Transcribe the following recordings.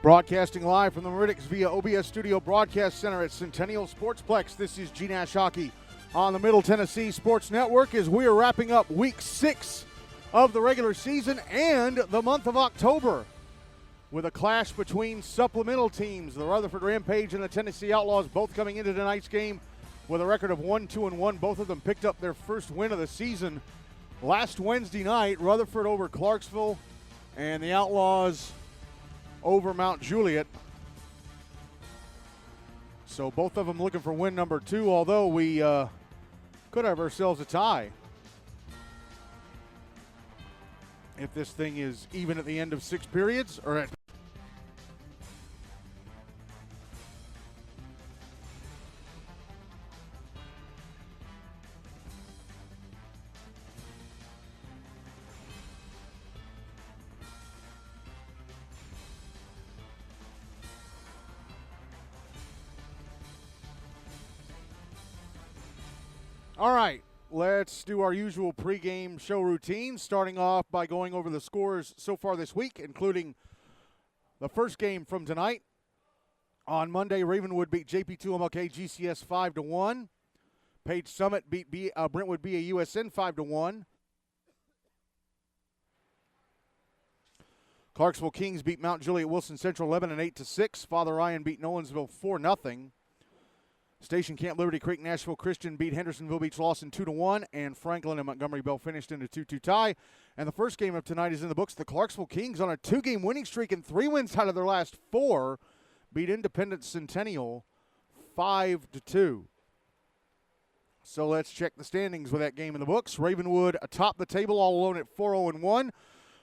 Broadcasting live from the Meridics via OBS Studio Broadcast Center at Centennial Sportsplex. This is GNASH Hockey on the Middle Tennessee Sports Network as we are wrapping up Week 6 of the regular season and the month of October with a clash between supplemental teams. The Rutherford Rampage and the Tennessee Outlaws both coming into tonight's game with a record of 1-2-1. Both of them picked up their first win of the season last Wednesday night. Rutherford over Clarksville and the Outlaws over Mount Juliet. So both of them looking for win number 2, although we could have ourselves a tie if this thing is even at the end of 6 periods or at All right, let's do our usual pregame show routine, starting off by going over the scores so far this week, including the first game from tonight. On Monday, Ravenwood beat JP2 MLK GCS 5-1. Page Summit beat Brentwood BAUSN 5-1. Clarksville Kings beat Mount Juliet Wilson Central Lebanon 8-6. Father Ryan beat Nolensville 4-0. Station Camp Liberty Creek Nashville Christian beat Hendersonville Beach Lawson 2-1, and Franklin and Montgomery Bell finished in a 2-2 tie. And the first game of tonight is in the books. The Clarksville Kings on a 2-game winning streak and 3 wins out of their last 4 beat Independence Centennial 5-2. So let's check the standings with that game in the books. Ravenwood atop the table all alone at 4-0-1.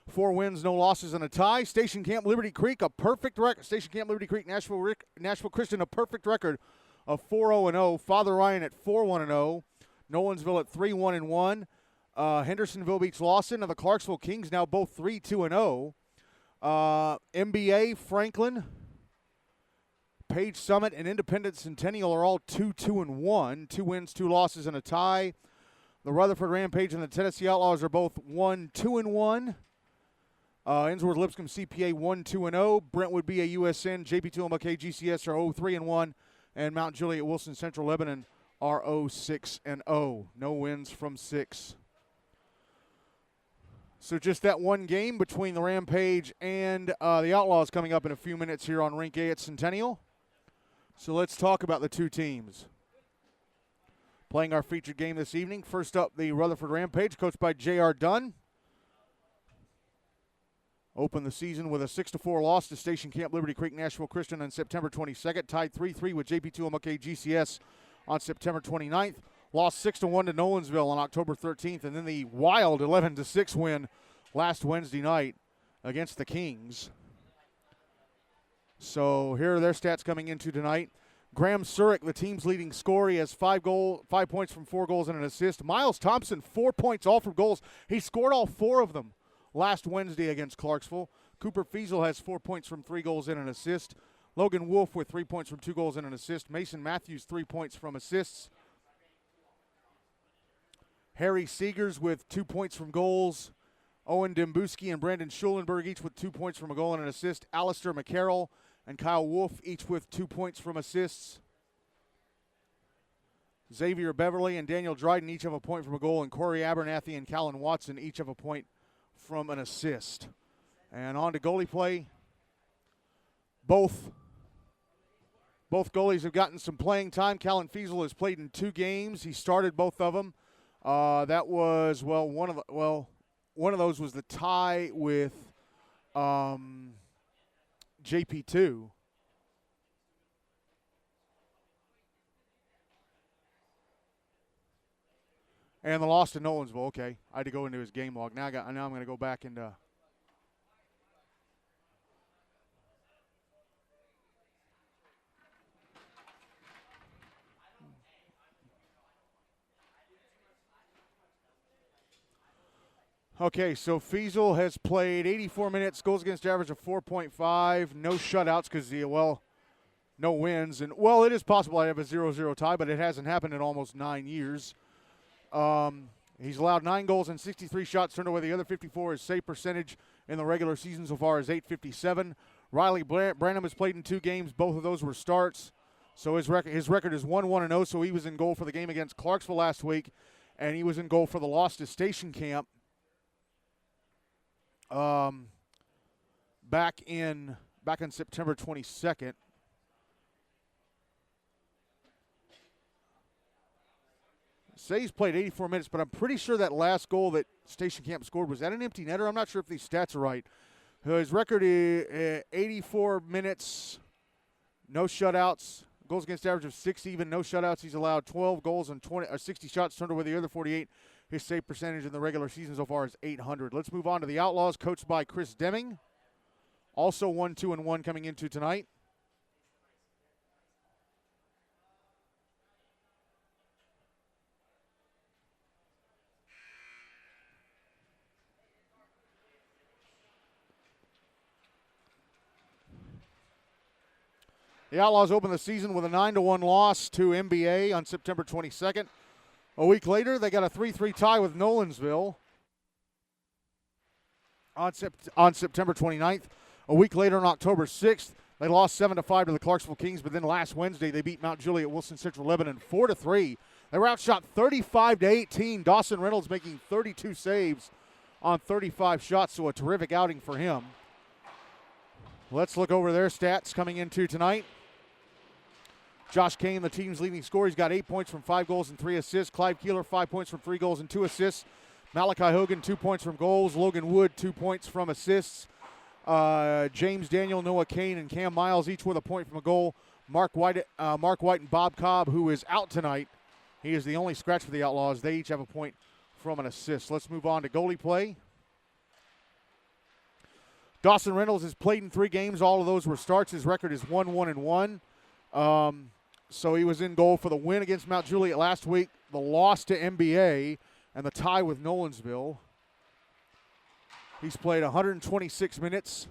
4 wins, no losses, and a tie. Station Camp Liberty Creek, a perfect record. Station Camp Liberty Creek Nashville Christian, a perfect record of 4-0-0. Father Ryan at 4-1-0. Nolensville at 3-1-1. Hendersonville beats Lawson, and the Clarksville Kings now both 3-2-0. MBA, Franklin, Page Summit, and Independence Centennial are all 2-2-1. 2 wins, 2 losses, and a tie. The Rutherford Rampage and the Tennessee Outlaws are both 1-2-1. Innsworth Lipscomb CPA 1-2-0. Brentwood BAUSN, JP2 MLK GCS are 0-3-1. And Mount Juliet Wilson Central Lebanon are 0-6-0. No wins from 6. So just that one game between the Rampage and the Outlaws coming up in a few minutes here on Rink A at Centennial. So let's talk about the two teams playing our featured game this evening. First up, the Rutherford Rampage, coached by J.R. Dunn. Opened the season with a 6-4 loss to Station Camp Liberty Creek Nashville Christian on September 22nd. Tied 3-3 with JP2 MLK GCS on September 29th. Lost 6-1 to Nolensville on October 13th. And then the wild 11-6 win last Wednesday night against the Kings. So here are their stats coming into tonight. Graham Surik, the team's leading scorer. He has 5 points from 4 goals and an assist. Miles Thompson, 4 points, all from goals. He scored all 4 of them last Wednesday against Clarksville. Cooper Fiesel has 4 points from 3 goals and an assist. Logan Wolf with 3 points from 2 goals and an assist. Mason Matthews, 3 points from assists. Harry Seegers with 2 points from goals. Owen Dembuski and Brandon Schulenberg each with 2 points from a goal and an assist. Alistair McCarroll and Kyle Wolf each with 2 points from assists. Xavier Beverly and Daniel Dryden each have a point from a goal, and Corey Abernathy and Callan Watson each have a point from an assist. And on to goalie play. Both goalies have gotten some playing time. Callan Fiesel has played in 2 games. He started both of them. That was one of those was the tie with JP2. And the loss to Nolensville. Okay, I had to go into his game log. Now I'm going to go back and okay, so Fiesel has played 84 minutes, goals against average of 4.5, no shutouts because no wins. And, it is possible I have a 0-0 tie, but it hasn't happened in almost 9 years. He's allowed 9 goals and 63 shots turned away. The other 54. His save percentage in the regular season so far is .857. Riley Branham has played in 2 games. Both of those were starts. So his record is 1-1-0, so he was in goal for the game against Clarksville last week, and he was in goal for the loss to Station Camp back in September 22nd. Say he's played 84 minutes, but I'm pretty sure that last goal that Station Camp scored, was that an empty netter? I'm not sure if these stats are right. His record is 84 minutes, no shutouts, goals against average of 6 even, no shutouts. He's allowed 12 goals and 60 shots turned away the other 48. His save percentage in the regular season so far is .800. Let's move on to the Outlaws, coached by Chris Deming. Also 1-2-1 coming into tonight. The Outlaws opened the season with a 9-1 loss to MBA on September 22nd. A week later, they got a 3-3 tie with Nolensville on September 29th. A week later, on October 6th, they lost 7-5 to the Clarksville Kings, but then last Wednesday they beat Mount Juliet Wilson Central Lebanon 4-3. They were outshot 35-18. Dawson Reynolds making 32 saves on 35 shots, so a terrific outing for him. Let's look over their stats coming into tonight. Josh Kuehn, the team's leading scorer. He's got 8 points from 5 goals and 3 assists. Clive Keeler, 5 points from 3 goals and 2 assists. Malachi Hogan, 2 points from goals. Logan Wood, 2 points from assists. James Daniel, Noah Kane, and Cam Miles, each with a point from a goal. Mark White and Bob Cobb, who is out tonight. He is the only scratch for the Outlaws. They each have a point from an assist. Let's move on to goalie play. Dawson Reynolds has played in 3 games. All of those were starts. His record is 1-1-1. So he was in goal for the win against Mount Juliet last week, the loss to MBA, and the tie with Nolensville. He's played 126 minutes.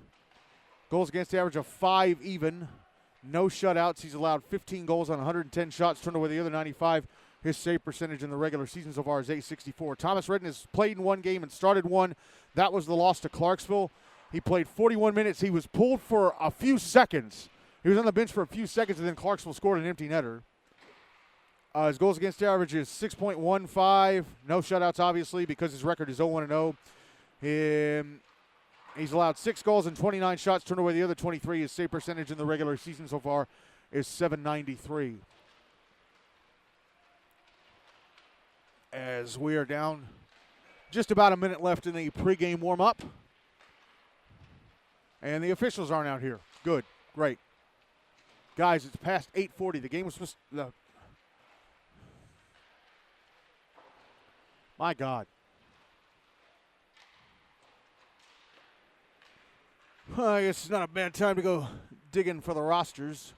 Goals against average of 5 even. No shutouts. He's allowed 15 goals on 110 shots, turned away the other 95. His save percentage in the regular season so far is .864. Thomas Redden has played in 1 game and started 1. That was the loss to Clarksville. He played 41 minutes. He was pulled for a few seconds. He was on the bench for a few seconds, and then Clarksville scored an empty netter. His goals against average is 6.15. No shutouts, obviously, because his record is 0-1-0. He's allowed 6 goals and 29 shots, turned away the other 23. His save percentage in the regular season so far is .793. As we are down just about a minute left in the pregame warm-up. And the officials aren't out here. Good. Great. Guys, it's past 8:40. The game was supposed to... My God. I guess it's not a bad time to go digging for the rosters.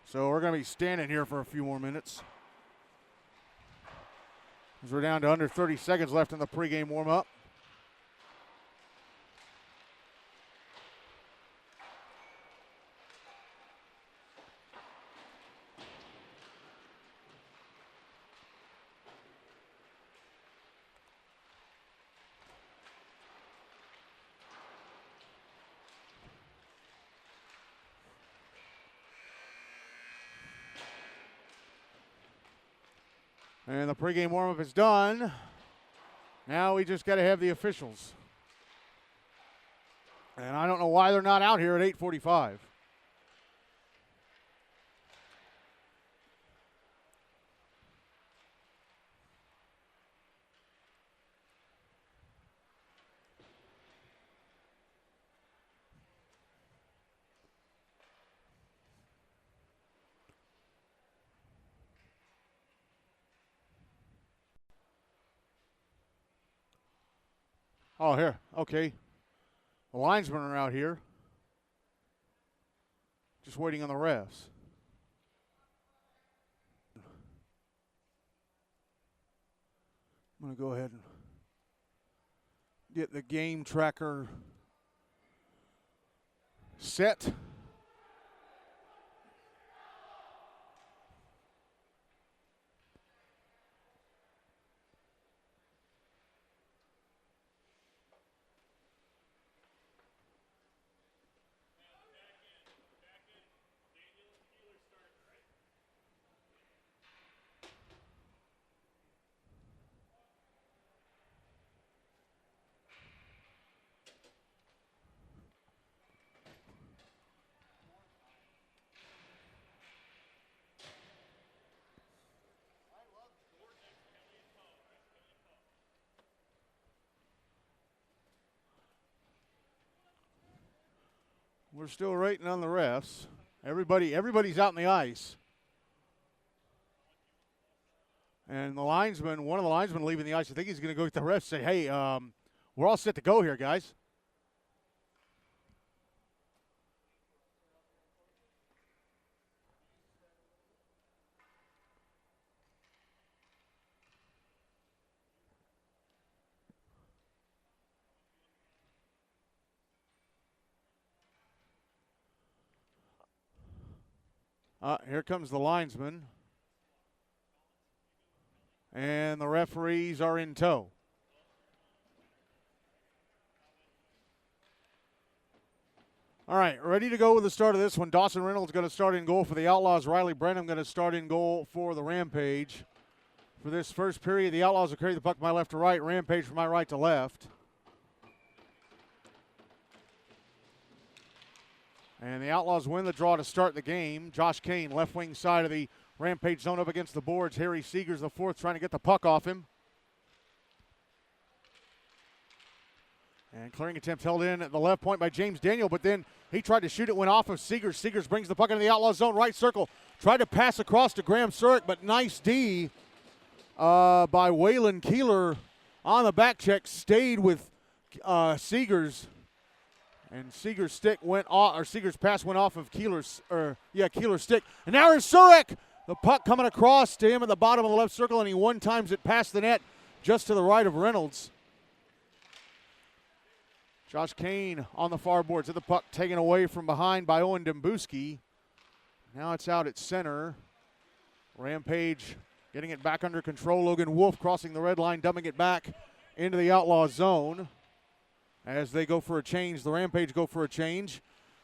So we're going to be standing here for a few more minutes. As we're down to under 30 seconds left in the pregame warm-up. And the pregame warm-up is done. Now we just got to have the officials. And I don't know why they're not out here at 8:45. Oh, here. Okay. The linesmen are out here. Just waiting on the refs. I'm going to go ahead and get the game tracker set. We're still waiting on the refs. Everybody's out on the ice. And the linesman, one of the linesmen leaving the ice, I think he's going to go get the refs and say, hey, we're all set to go here, guys. Here comes the linesman. And the referees are in tow. All right, ready to go with the start of this one. Dawson Reynolds going to start in goal for the Outlaws. Riley Brenham going to start in goal for the Rampage. For this first period, the Outlaws will carry the puck from my left to right. Rampage from my right to left. And the Outlaws win the draw to start the game. Josh Kuehn, left wing side of the Rampage zone up against the boards. Harry Seegers, the fourth, trying to get the puck off him. And clearing attempt held in at the left point by James Daniel, but then he tried to shoot it, went off of Seegers. Seegers brings the puck into the Outlaw zone, right circle. Tried to pass across to Graham Surik, but nice D by Waylon Keeler on the back check. Stayed with Seegers. And Seegers' stick went off, or Seegers' pass went off of Keeler's stick. And now here's Surik. The puck coming across to him at the bottom of the left circle, and he one-times it past the net just to the right of Reynolds. Josh Kuehn on the far boards of the puck, taken away from behind by Owen Dembuski. Now it's out at center. Rampage getting it back under control. Logan Wolf crossing the red line, dumping it back into the Outlaw zone. As they go for a change, the Rampage go for a change.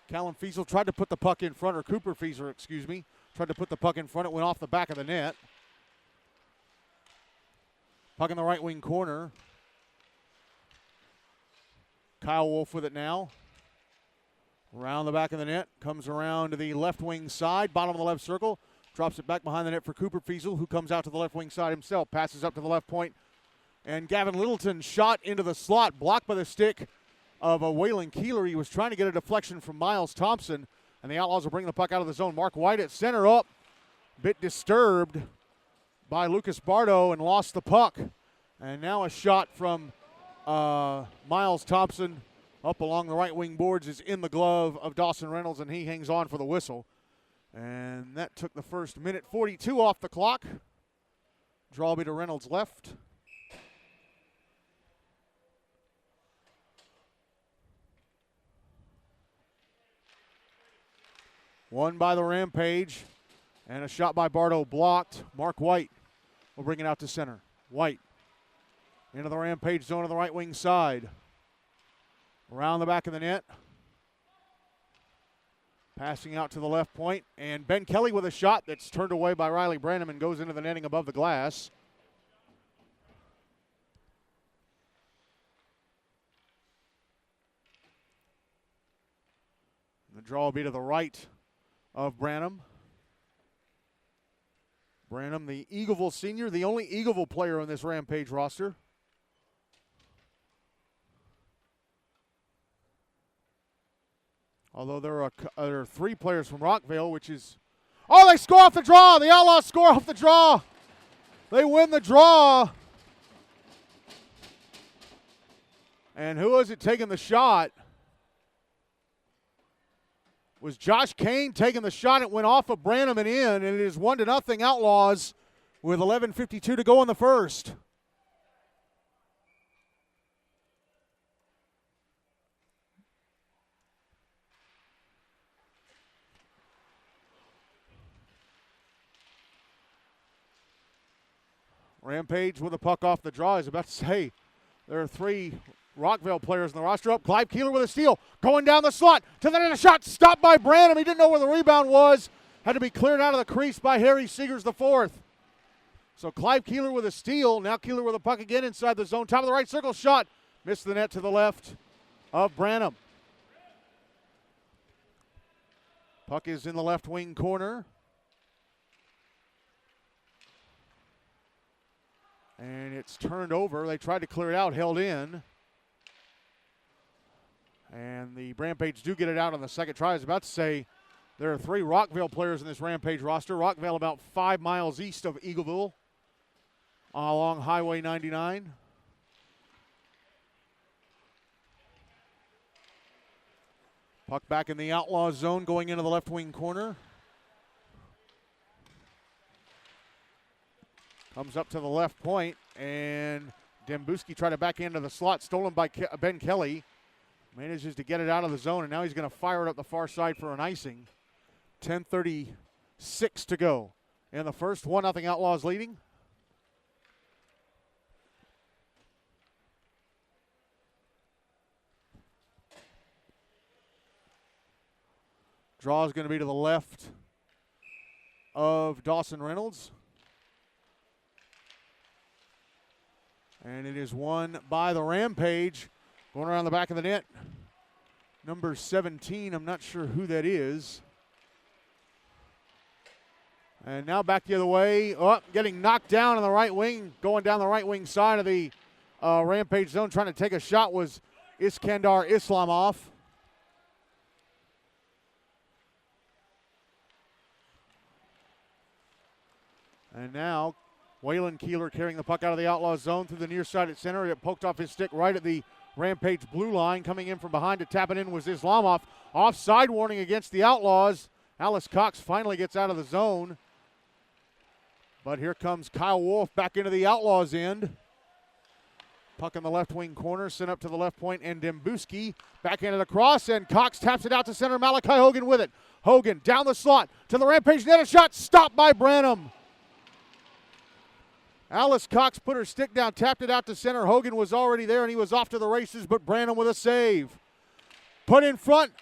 Callum Fiesel tried to put the puck in front, or Cooper Fiesel, excuse me, tried to put the puck in front. It went off the back of the net. Puck in the right wing corner. Kyle Wolf with it now. Around the back of the net. Comes around to the left wing side, bottom of the left circle. Drops it back behind the net for Cooper Fiesel, who comes out to the left wing side himself. Passes up to the left point. And Gavin Littleton shot into the slot, blocked by the stick of Waylon Keeler. He was trying to get a deflection from Miles Thompson, and the Outlaws will bring the puck out of the zone. Mark White at center up, bit disturbed by Lucas Bardo and lost the puck. And now a shot from Miles Thompson up along the right wing boards is in the glove of Dawson Reynolds, and he hangs on for the whistle. And that took the first minute 42 off the clock. Draw be to Reynolds left. Won by the Rampage, and a shot by Bardo blocked. Mark White will bring it out to center. White into the Rampage zone on the right wing side. Around the back of the net. Passing out to the left point, and Ben Kelly with a shot that's turned away by Riley Branham and goes into the netting above the glass. The draw will be to the right of Branham. Branham, the Eagleville senior, the only Eagleville player on this Rampage roster. Although there are three players from Rockville, which is... Oh, they score off the draw! The Outlaws score off the draw! They win the draw! And who is it taking the shot? was Josh Kuehn taking the shot. It went off of Branham and in, and it is 1-0 Outlaws with 11:52 to go in the first. Rampage with a puck off the draw. He's about to say there are 3 Rockville players in the roster up. Clive Keeler with a steal. Going down the slot to the net. A shot stopped by Branham. He didn't know where the rebound was. Had to be cleared out of the crease by Harry Seegers IV. So Clive Keeler with a steal. Now Keeler with a puck again inside the zone. Top of the right circle shot. Missed the net to the left of Branham. Puck is in the left wing corner. And it's turned over. They tried to clear it out, held in. And the Rampage do get it out on the second try. I was about to say there are 3 Rockville players in this Rampage roster. Rockville about 5 miles east of Eagleville along Highway 99. Puck back in the Outlaws zone going into the left wing corner. Comes up to the left point, and Dembuski tried to back into the slot, stolen by Ben Kelly. Manages to get it out of the zone, and now he's going to fire it up the far side for an icing. 10:36 to go in the first. 1-0 Outlaws leading. Draw is going to be to the left of Dawson Reynolds. And it is won by the Rampage. Going around the back of the net. Number 17, I'm not sure who that is. And now back the other way. Oh, getting knocked down on the right wing. Going down the right wing side of the Rampage zone. Trying to take a shot was Iskandar Islamov. And now Waylon Keeler carrying the puck out of the Outlaws zone through the near side at center. It poked off his stick right at the Rampage blue line. Coming in from behind to tap it in was Islamov. Offside warning against the Outlaws. Alice Cox finally gets out of the zone. But here comes Kyle Wolf back into the Outlaws end. Puck in the left wing corner, sent up to the left point, and Dembuski back into the cross, and Cox taps it out to center. Malachi Hogan with it. Hogan down the slot to the Rampage net. A shot stopped by Branham. Alice Cox put her stick down, tapped it out to center. Hogan was already there, and he was off to the races, but Branham with a save. Put in front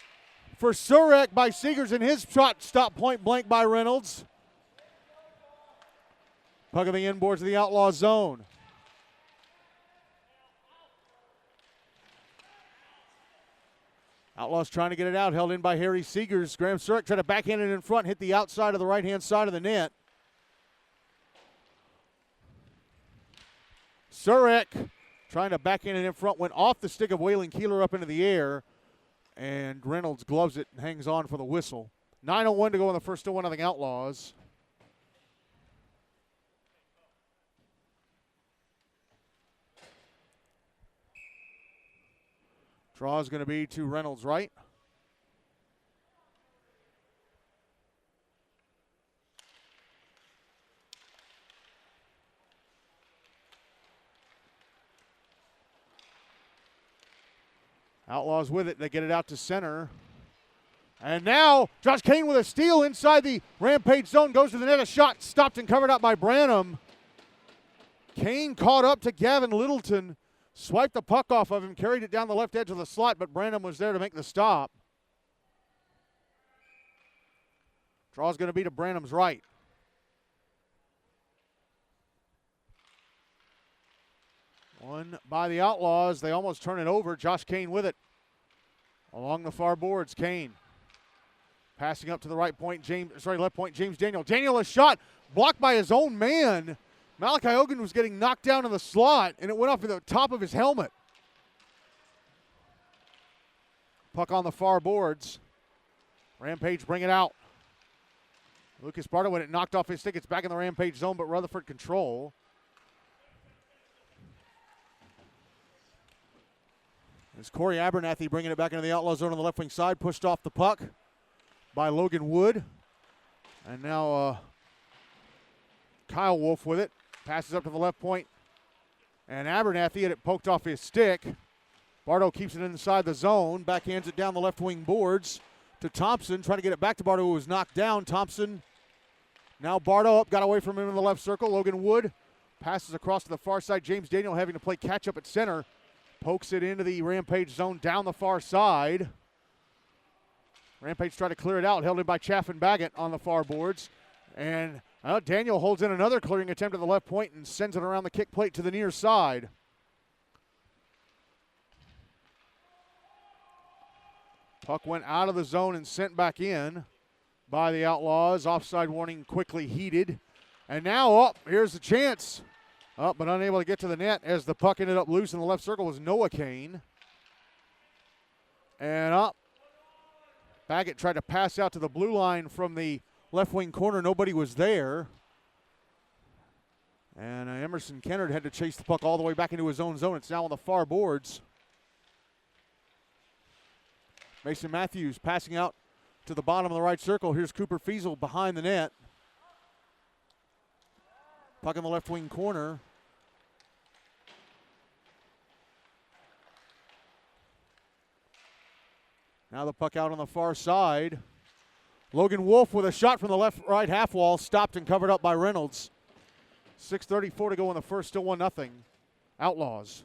for Surek by Seegers, and his shot stopped point blank by Reynolds. Puck on the inboards of the Outlaw zone. Outlaws trying to get it out, held in by Harry Seegers. Graham Surek tried to backhand it in front, hit the outside of the right-hand side of the net. Surek trying to backhand it in front, went off the stick of Waylon Keeler up into the air, and Reynolds gloves it and hangs on for the whistle. 9:01 to go in the first. Still 1-0 Outlaws. Draw is going to be to Reynolds' right. Outlaws with it. They get it out to center. And now Josh Kuehn with a steal inside the Rampage zone. Goes to the net. A shot stopped and covered up by Branham. Kuehn caught up to Gavin Littleton. Swiped the puck off of him. Carried it down the left edge of the slot, but Branham was there to make the stop. Draw's going to be to Branham's right. One by the Outlaws. They almost turn it over. Josh Kuehn with it. Along the far boards, Kuehn. Passing up to the left point, James Daniel. Daniel, a shot blocked by his own man. Malachi Hogan was getting knocked down in the slot, and it went off the top of his helmet. Puck on the far boards. Rampage bring it out. Lucas Barta, when it knocked off his stick, it's back in the Rampage zone, but Rutherford control. It's Corey Abernathy bringing it back into the Outlaw zone on the left wing side, pushed off the puck. by Logan Wood. And now Kyle Wolf with it. Passes up to the left point. And Abernathy had it poked off his stick. Bardo keeps it inside the zone. Backhands it down the left wing boards to Thompson. Trying to get it back to Bardo, who was knocked down. Thompson, now Bardo up, got away from him in the left circle. Logan Wood passes across to the far side. James Daniel having to play catch up at center. Pokes it into the Rampage zone down the far side. Rampage tried to clear it out, held in by Chaffin Baggett on the far boards. And Daniel holds in another clearing attempt at the left point and sends it around the kick plate to the near side. Puck went out of the zone and sent back in by the Outlaws. Offside warning quickly heeded. And now, here's the chance. But unable to get to the net as the puck ended up loose in the left circle was Noah Kuehn. And Baggett tried to pass out to the blue line from the left wing corner. Nobody was there. And Emerson Kennard had to chase the puck all the way back into his own zone. It's now on the far boards. Mason Matthews passing out to the bottom of the right circle. Here's Cooper Fiesel behind the net. Puck in the left wing corner. Now the puck out on the far side. Logan Wolf with a shot from the left-right half wall, stopped and covered up by Reynolds. 6:34 to go in the first, still 1-0. Outlaws.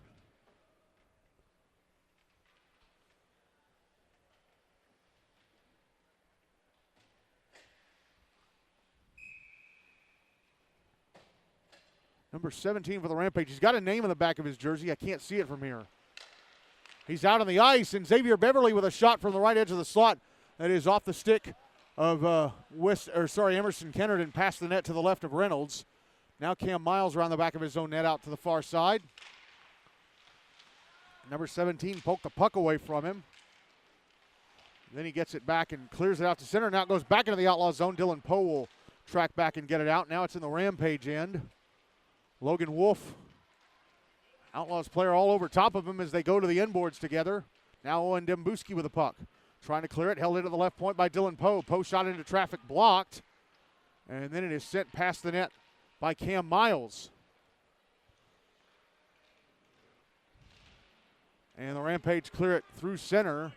Number 17 for the Rampage. He's got a name on the back of his jersey. I can't see it from here. He's out on the ice, and Xavier Beverly with a shot from the right edge of the slot that is off the stick of Emerson Kennard and past the net to the left of Reynolds. Now Cam Miles around the back of his own net out to the far side. Number 17 poked the puck away from him. Then he gets it back and clears it out to center. Now it goes back into the Outlaw zone. Dylan Poe will track back and get it out. Now it's in the Rampage end. Logan Wolf, Outlaws player all over top of him as they go to the end boards together. Now Owen Dembuski with the puck. Trying to clear it, held into the left point by Dylan Poe. Poe shot into traffic, blocked. And then it is sent past the net by Cam Miles. And the Rampage clear it through center.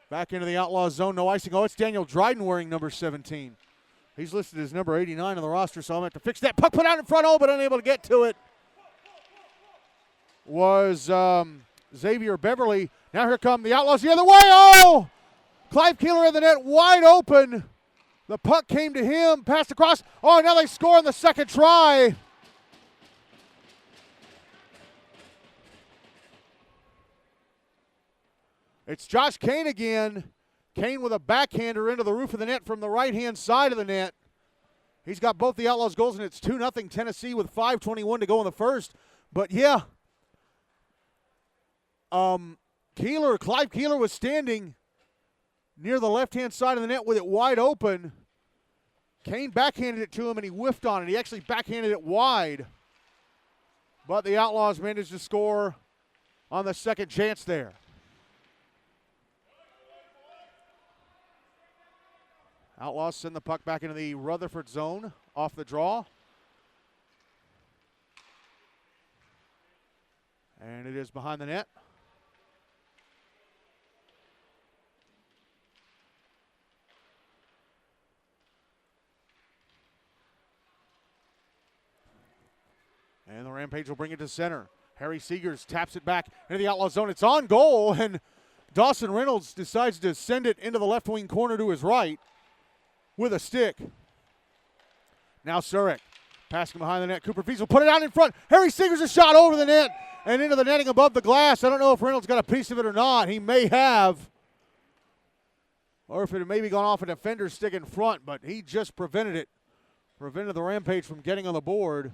Back into the Outlaws zone, no icing. It's Daniel Dryden wearing number 17. He's listed as number 89 on the roster, so I'm going to have to fix that. Puck put out in front, but unable to get to it was Xavier Beverly. Now here come the Outlaws the other way. Clive Keeler in the net, wide open. The puck came to him, passed across. Now they score on the second try. It's Josh Kuehn again. Kuehn with a backhander into the roof of the net from the right-hand side of the net. He's got both the Outlaws goals, and it's 2-0 Tennessee with 5:21 to go in the first. But, Clive Keeler was standing near the left-hand side of the net with it wide open. Kuehn backhanded it to him, and he whiffed on it. He actually backhanded it wide. But the Outlaws managed to score on the second chance there. Outlaws send the puck back into the Rutherford zone off the draw. And it is behind the net. And the Rampage will bring it to center. Harry Seegers taps it back into the Outlaw zone. It's on goal, and Dawson Reynolds decides to send it into the left wing corner to his right with a stick. Now Surik passing behind the net. Cooper Fiesel put it out in front. Harry Seegers a shot over the net and into the netting above the glass. I don't know if Reynolds got a piece of it or not. He may have. Or if it had maybe gone off a defender's stick in front, but he just prevented it. Prevented the Rampage from getting on the board.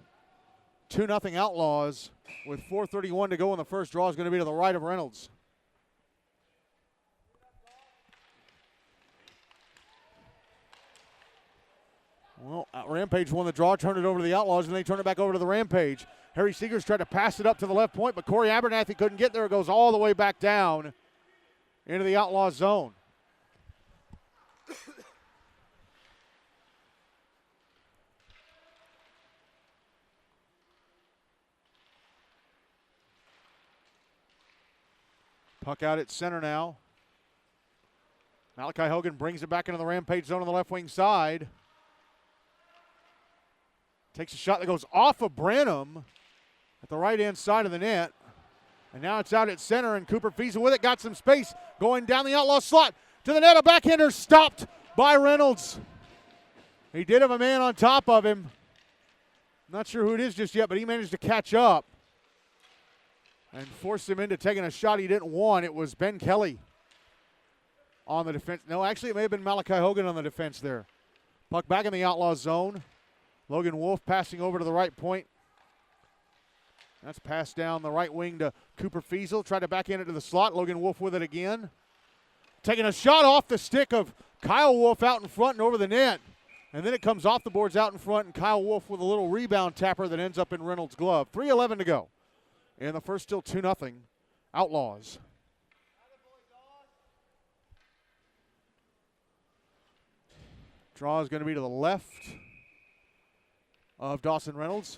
2-0 Outlaws with 4:31 to go in the first. Draw is going to be to the right of Reynolds. Well, Rampage won the draw, turned it over to the Outlaws, and they turn it back over to the Rampage. Harry Seegers tried to pass it up to the left point, but Corey Abernathy couldn't get there. It goes all the way back down into the Outlaw zone. Puck out at center now. Malachi Hogan brings it back into the Rampage zone on the left wing side. Takes a shot that goes off of Branham at the right-hand side of the net. And now it's out at center, and Cooper Fiesel with it. Got some space going down the Outlaw slot to the net. A backhander stopped by Reynolds. He did have a man on top of him. Not sure who it is just yet, but he managed to catch up and force him into taking a shot he didn't want. It was Ben Kelly on the defense. No, actually it may have been Malachi Hogan on the defense there. Puck back in the Outlaw zone. Logan Wolf passing over to the right point. That's passed down the right wing to Cooper Fiesel. Tried to backhand it to the slot. Logan Wolf with it again. Taking a shot off the stick of Kyle Wolf out in front and over the net. And then it comes off the boards out in front, and Kyle Wolf with a little rebound tapper that ends up in Reynolds' glove. 3:11 to go. And the first still 2-0. Outlaws. Draw is going to be to the left of Dawson Reynolds.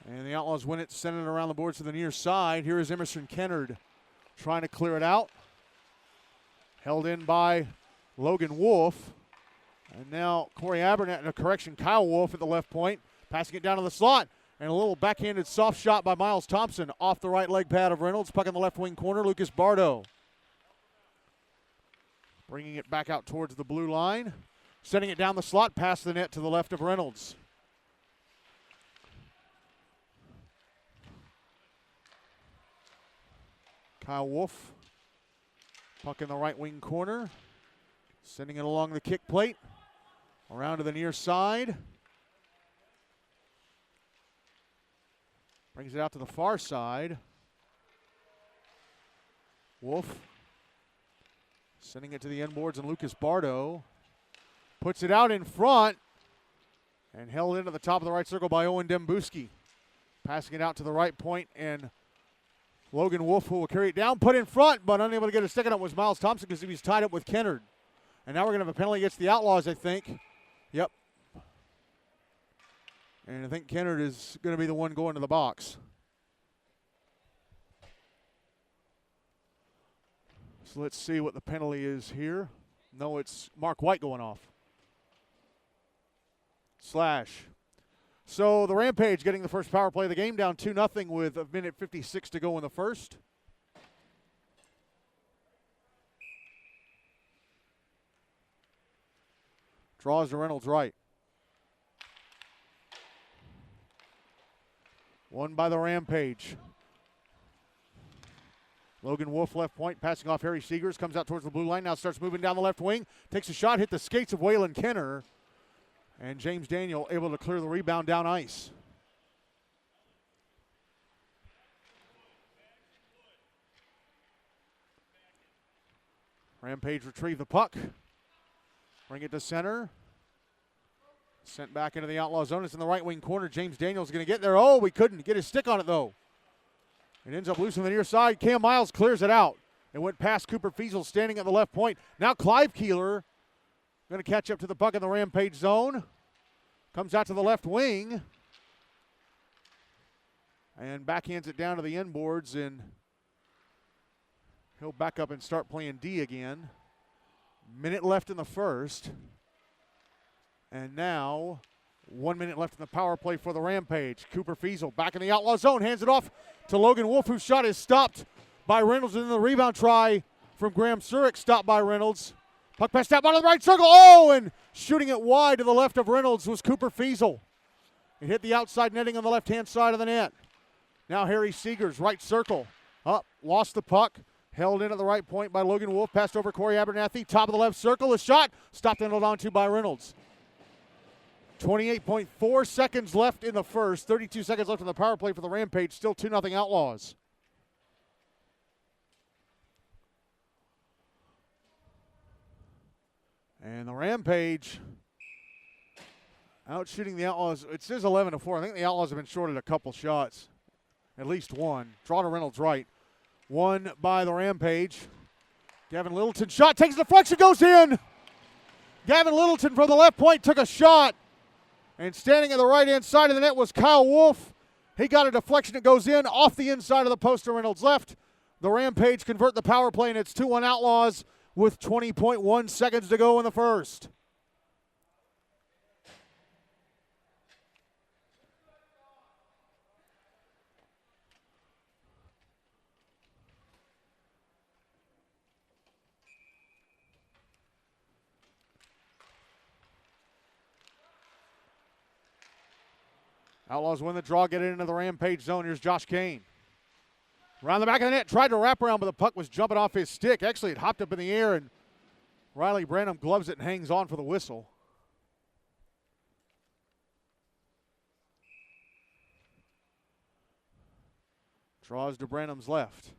And the Outlaws win it, sending it around the boards to the near side. Here is Emerson Kennard trying to clear it out. Held in by Logan Wolf. And now Corey Abernathy, a correction, Kyle Wolf at the left point. Passing it down to the slot. And a little backhanded soft shot by Miles Thompson off the right leg pad of Reynolds. Puck in the left wing corner, Lucas Bardo. Bringing it back out towards the blue line. Sending it down the slot, past the net to the left of Reynolds. Kyle Wolf. Puck in the right wing corner. Sending it along the kick plate. Around to the near side. Brings it out to the far side. Wolf. Sending it to the end boards, and Lucas Bardo puts it out in front and held into the top of the right circle by Owen Dembuski. Passing it out to the right point, and Logan Wolf, who will carry it down, put in front, but unable to get a stick on it was Miles Thompson because he was tied up with Kennard. And now we're going to have a penalty against the Outlaws, I think. Yep. And I think Kennard is going to be the one going to the box. So let's see what the penalty is here. No, it's Mark White going off. Slash. So the Rampage getting the first power play of the game, down 2-0 with a minute 56 to go in the first. Draws to Reynolds right. Won by the Rampage. Logan Wolf left point, passing off Harry Seegers, comes out towards the blue line, now starts moving down the left wing, takes a shot, hit the skates of Waylon Kenner, and James Daniel able to clear the rebound down ice. Rampage retrieve the puck, bring it to center. Sent back into the Outlaw zone. It's in the right wing corner. James Daniels going to get there. Oh, we couldn't get his stick on it, though. It ends up loose on the near side. Cam Miles clears it out. It went past Cooper Fiesel standing at the left point. Now Clive Keeler going to catch up to the puck in the Rampage zone. Comes out to the left wing. And backhands it down to the end boards, and he'll back up and start playing D again. Minute left in the first. And now, 1 minute left in the power play for the Rampage. Cooper Fiesel back in the Outlaw zone, hands it off to Logan Wolf, whose shot is stopped by Reynolds, and then the rebound try from Graham Surik, stopped by Reynolds. Puck passed out bottom of the right circle. Oh, and shooting it wide to the left of Reynolds was Cooper Fiesel. It hit the outside netting on the left-hand side of the net. Now Harry Seegers, right circle. Up, lost the puck. Held in at the right point by Logan Wolf. Passed over Corey Abernathy. Top of the left circle. A shot. Stopped and held on to by Reynolds. 28.4 seconds left in the first. 32 seconds left in the power play for the Rampage. Still 2-0 Outlaws. And the Rampage out shooting the Outlaws. It says 11-4. I think the Outlaws have been shorted a couple shots. At least one. Draw to Reynolds right. Won by the Rampage. Gavin Littleton shot. Takes the deflection. Goes in. Gavin Littleton from the left point took a shot. And standing at the right-hand side of the net was Kyle Wolf. He got a deflection. It goes in off the inside of the post to Reynolds' left. The Rampage convert the power play, and it's 2-1 Outlaws with 20.1 seconds to go in the first. Outlaws win the draw, get it into the Rampage zone. Here's Josh Kuehn. Around the back of the net, tried to wrap around, but the puck was jumping off his stick. Actually, it hopped up in the air, and Riley Branham gloves it and hangs on for the whistle. Draws to Branham's left.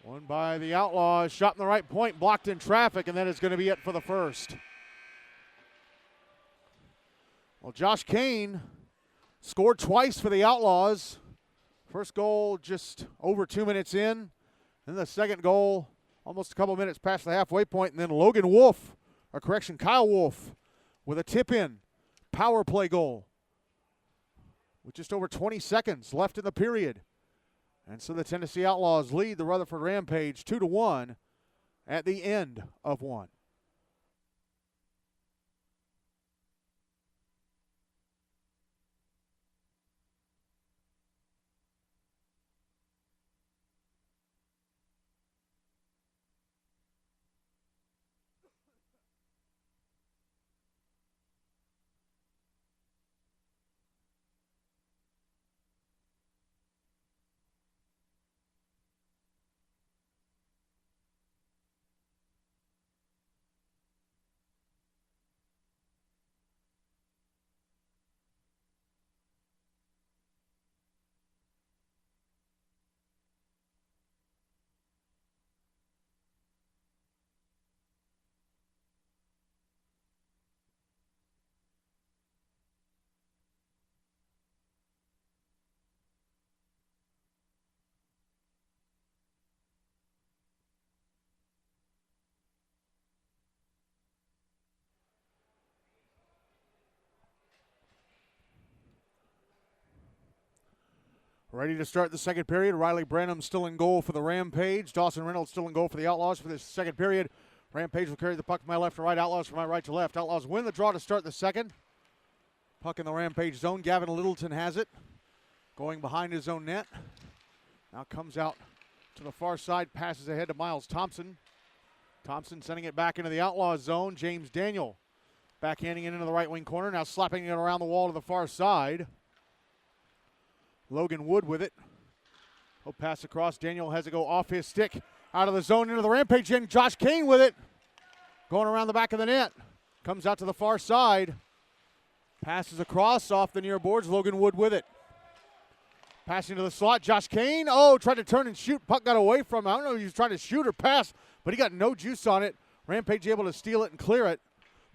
Won by the Outlaws, shot in the right point, blocked in traffic, and that is going to be it for the first. Well, Josh Kuehn scored twice for the Outlaws. First goal just over 2 minutes in. Then the second goal almost a couple minutes past the halfway point. And then Kyle Wolf with a tip-in power play goal with just over 20 seconds left in the period. And so the Tennessee Outlaws lead the Rutherford Rampage 2-1 at the end of one. Ready to start the second period. Riley Branham still in goal for the Rampage. Dawson Reynolds still in goal for the Outlaws for this second period. Rampage will carry the puck from my left to right. Outlaws from my right to left. Outlaws win the draw to start the second. Puck in the Rampage zone. Gavin Littleton has it. Going behind his own net. Now comes out to the far side. Passes ahead to Miles Thompson. Thompson sending it back into the Outlaws zone. James Daniel backhanding it into the right wing corner. Now slapping it around the wall to the far side. Logan Wood with it. He'll pass across. Daniel has to go off his stick. Out of the zone into the Rampage end. Josh Kuehn with it. Going around the back of the net. Comes out to the far side. Passes across off the near boards. Logan Wood with it. Passing to the slot. Josh Kuehn. Oh, tried to turn and shoot. Puck got away from him. I don't know if he was trying to shoot or pass, but he got no juice on it. Rampage able to steal it and clear it.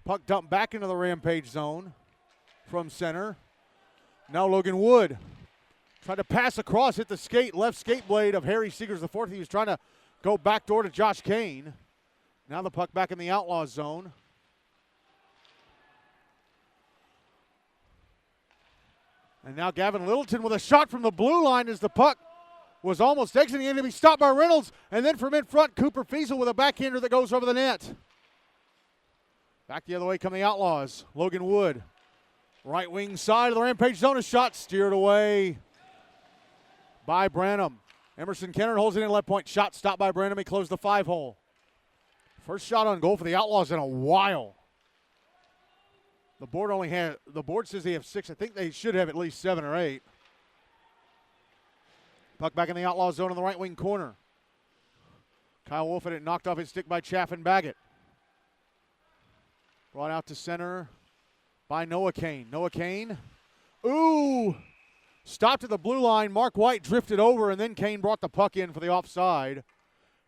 Puck dumped back into the Rampage zone from center. Now Logan Wood. Tried to pass across, hit the left skate blade of Harry Seegers IV. He was trying to go backdoor to Josh Kuehn. Now the puck back in the Outlaws zone. And now Gavin Littleton with a shot from the blue line as the puck was almost exiting in to be stopped by Reynolds. And then from in front, Cooper Fiesel with a backhander that goes over the net. Back the other way come the Outlaws. Logan Wood. Right wing side of the Rampage zone. A shot steered away by Branham. Emerson Kennard holds it in left point. Shot stopped by Branham. He closed the 5-hole. First shot on goal for the Outlaws in a while. The board says they have 6. I think they should have at least 7 or 8. Puck back in the Outlaw zone in the right wing corner. Kyle Wolf had it knocked off his stick by Chaffin Baggett. Brought out to center by Noah Kuehn. Noah Kuehn. Ooh! Stopped at the blue line. Mark White drifted over, and then Kuehn brought the puck in for the offside.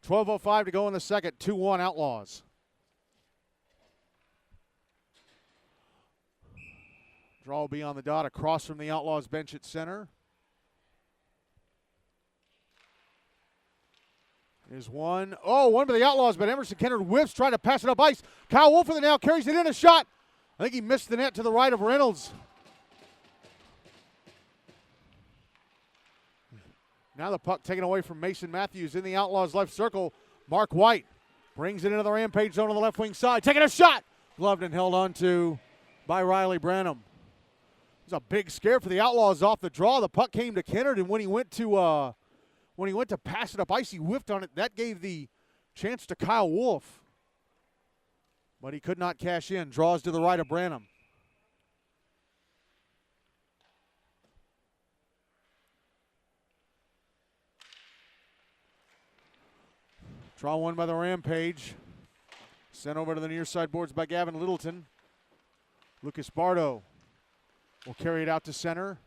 12:05 to go in the second. 2-1 Outlaws. Draw will be on the dot across from the Outlaws bench at center. is one. Oh, one for the Outlaws, but Emerson Kennard whips, trying to pass it up ice. Kyle Wolf with it now, carries it in, a shot. I think he missed the net to the right of Reynolds. Now the puck taken away from Mason Matthews in the Outlaws' left circle. Mark White brings it into the Rampage zone on the left wing side, taking a shot. Gloved and held on to by Riley Branham. It was a big scare for the Outlaws off the draw. The puck came to Kennard, and when he went to pass it up ice, he whiffed on it. That gave the chance to Kyle Wolf, but he could not cash in. Draws to the right of Branham. Draw one by the Rampage. Sent over to the near side boards by Gavin Littleton. Lucas Bardo will carry it out to center.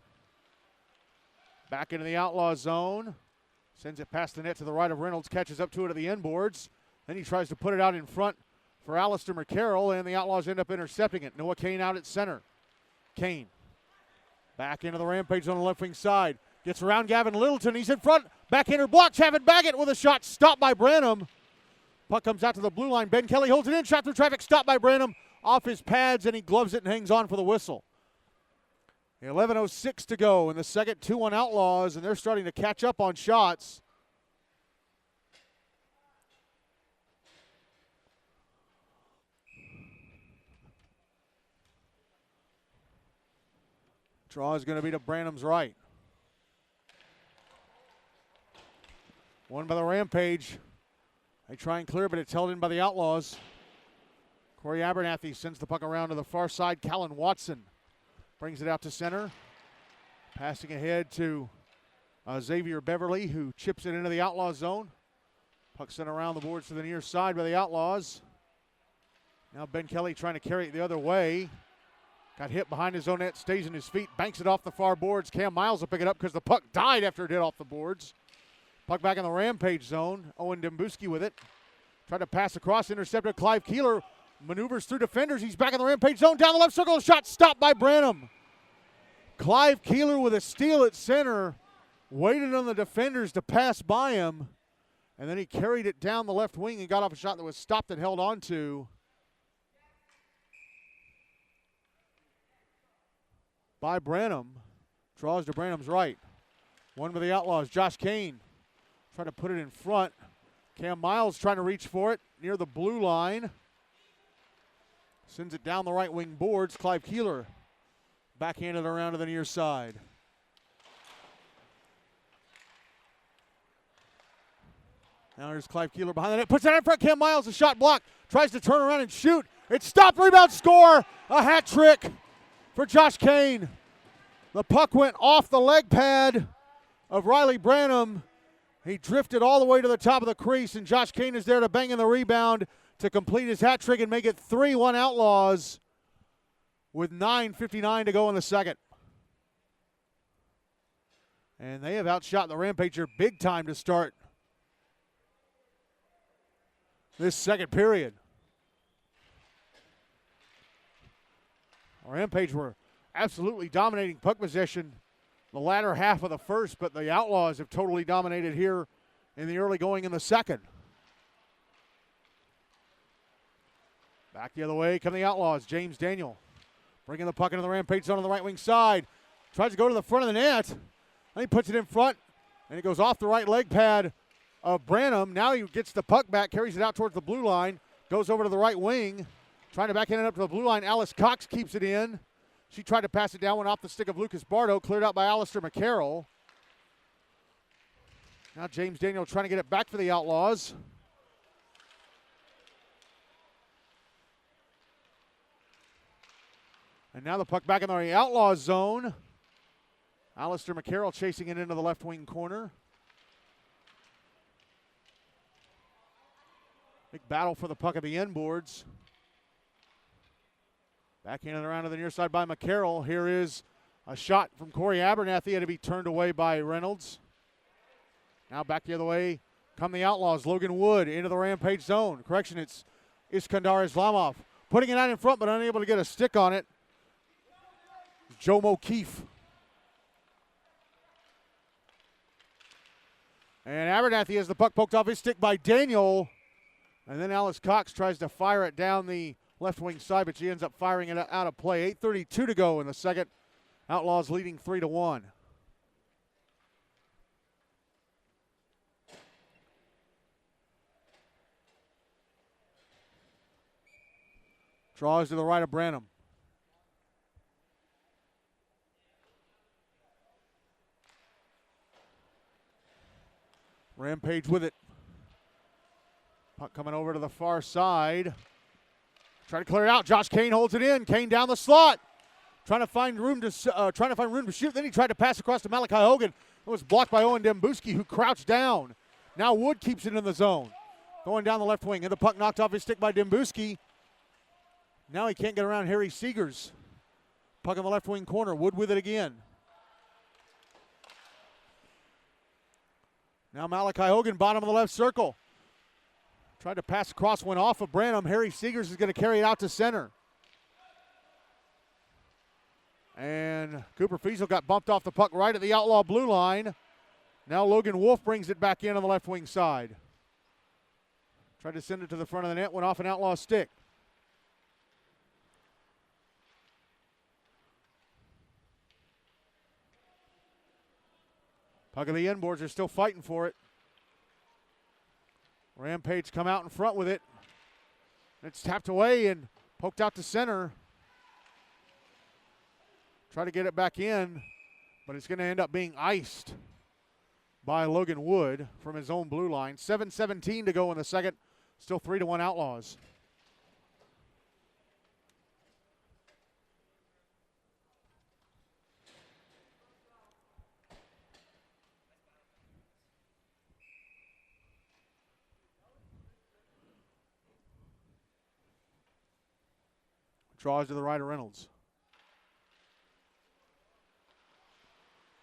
Back into the Outlaw zone. Sends it past the net to the right of Reynolds. Catches up to it at the end boards. Then he tries to put it out in front for Alistair McCarroll, and the Outlaws end up intercepting it. Noah Kuehn out at center. Kuehn back into the Rampage on the left wing side. Gets around Gavin Littleton. He's in front. Backhander blocked. Chavin Baggett with a shot. Stopped by Branham. Puck comes out to the blue line. Ben Kelly holds it in. Shot through traffic. Stopped by Branham. Off his pads, and he gloves it and hangs on for the whistle. 11:06 to go in the second. 2-1 Outlaws, and they're starting to catch up on shots. Draw is going to be to Branham's right. One by the Rampage. They try and clear, but it's held in by the Outlaws. Corey Abernathy sends the puck around to the far side. Callan Watson brings it out to center. Passing ahead to Xavier Beverly, who chips it into the Outlaw zone. Puck sent around the boards to the near side by the Outlaws. Now Ben Kelly trying to carry it the other way. Got hit behind his own net, stays on his feet, banks it off the far boards. Cam Miles will pick it up because the puck died after it hit off the boards. Puck back in the Rampage zone. Owen Dembuski with it. Tried to pass across, intercepted. Clive Keeler maneuvers through defenders. He's back in the Rampage zone. Down the left circle. Shot stopped by Branham. Clive Keeler with a steal at center. Waited on the defenders to pass by him. And then he carried it down the left wing and got off a shot that was stopped and held on to by Branham. Draws to Branham's right. One for the Outlaws. Josh Kuehn trying to put it in front. Cam Miles trying to reach for it near the blue line. Sends it down the right wing boards. Clive Keeler backhanded around to the near side. Now here's Clive Keeler behind the net. Puts it in front. Cam Miles, a shot blocked. Tries to turn around and shoot. It's stopped. Rebound, score. A hat trick for Josh Kuehn. The puck went off the leg pad of Riley Branham. He drifted all the way to the top of the crease, and Josh Kuehn is there to bang in the rebound to complete his hat trick and make it 3-1 Outlaws with 9:59 to go in the second. And they have outshot the Rampage here big time to start this second period. Rampage were absolutely dominating puck possession the latter half of the first, but the Outlaws have totally dominated here in the early going in the second. Back the other way come the Outlaws. James Daniel bringing the puck into the Rampage zone on the right wing side. Tries to go to the front of the net. Then he puts it in front, and it goes off the right leg pad of Branham. Now he gets the puck back, carries it out towards the blue line, goes over to the right wing, trying to backhand it up to the blue line. Alice Cox keeps it in. She tried to pass it down, went off the stick of Lucas Bardo, cleared out by Alistair McCarroll. Now James Daniel trying to get it back for the Outlaws. And now the puck back in the Outlaws zone. Alistair McCarroll chasing it into the left wing corner. Big battle for the puck at the end boards. Backhanded around to the near side by McCarroll. Here is a shot from Corey Abernathy. Had to be turned away by Reynolds. Now back the other way come the Outlaws. Logan Wood into the Rampage zone. Correction, it's Iskandar Islamov. Putting it out in front but unable to get a stick on it. Joe O'Keefe. And Abernathy has the puck poked off his stick by Daniel. And then Alice Cox tries to fire it down the left wing side, but she ends up firing it out of play. 8:32 to go in the second. Outlaws leading 3-1. Draws to the right of Branham. Rampage with it. Puck coming over to the far side. Try to clear it out. Josh Kuehn holds it in. Kuehn down the slot. Trying to find room to shoot. Then he tried to pass across to Malachi Hogan. It was blocked by Owen Dembuski, who crouched down. Now Wood keeps it in the zone. Going down the left wing. And the puck knocked off his stick by Dembuski. Now he can't get around Harry Seegers. Puck in the left wing corner. Wood with it again. Now Malachi Hogan, bottom of the left circle. Tried to pass across, went off of Branham. Harry Seegers is going to carry it out to center. And Cooper Fiesel got bumped off the puck right at the Outlaw blue line. Now Logan Wolf brings it back in on the left wing side. Tried to send it to the front of the net, went off an Outlaw stick. Puck of the inboards, are still fighting for it. Rampage come out in front with it. It's tapped away and poked out to center. Try to get it back in, but it's going to end up being iced by Logan Wood from his own blue line. 7:17 to go in the second. Still 3-1 Outlaws. Draws to the right of Reynolds.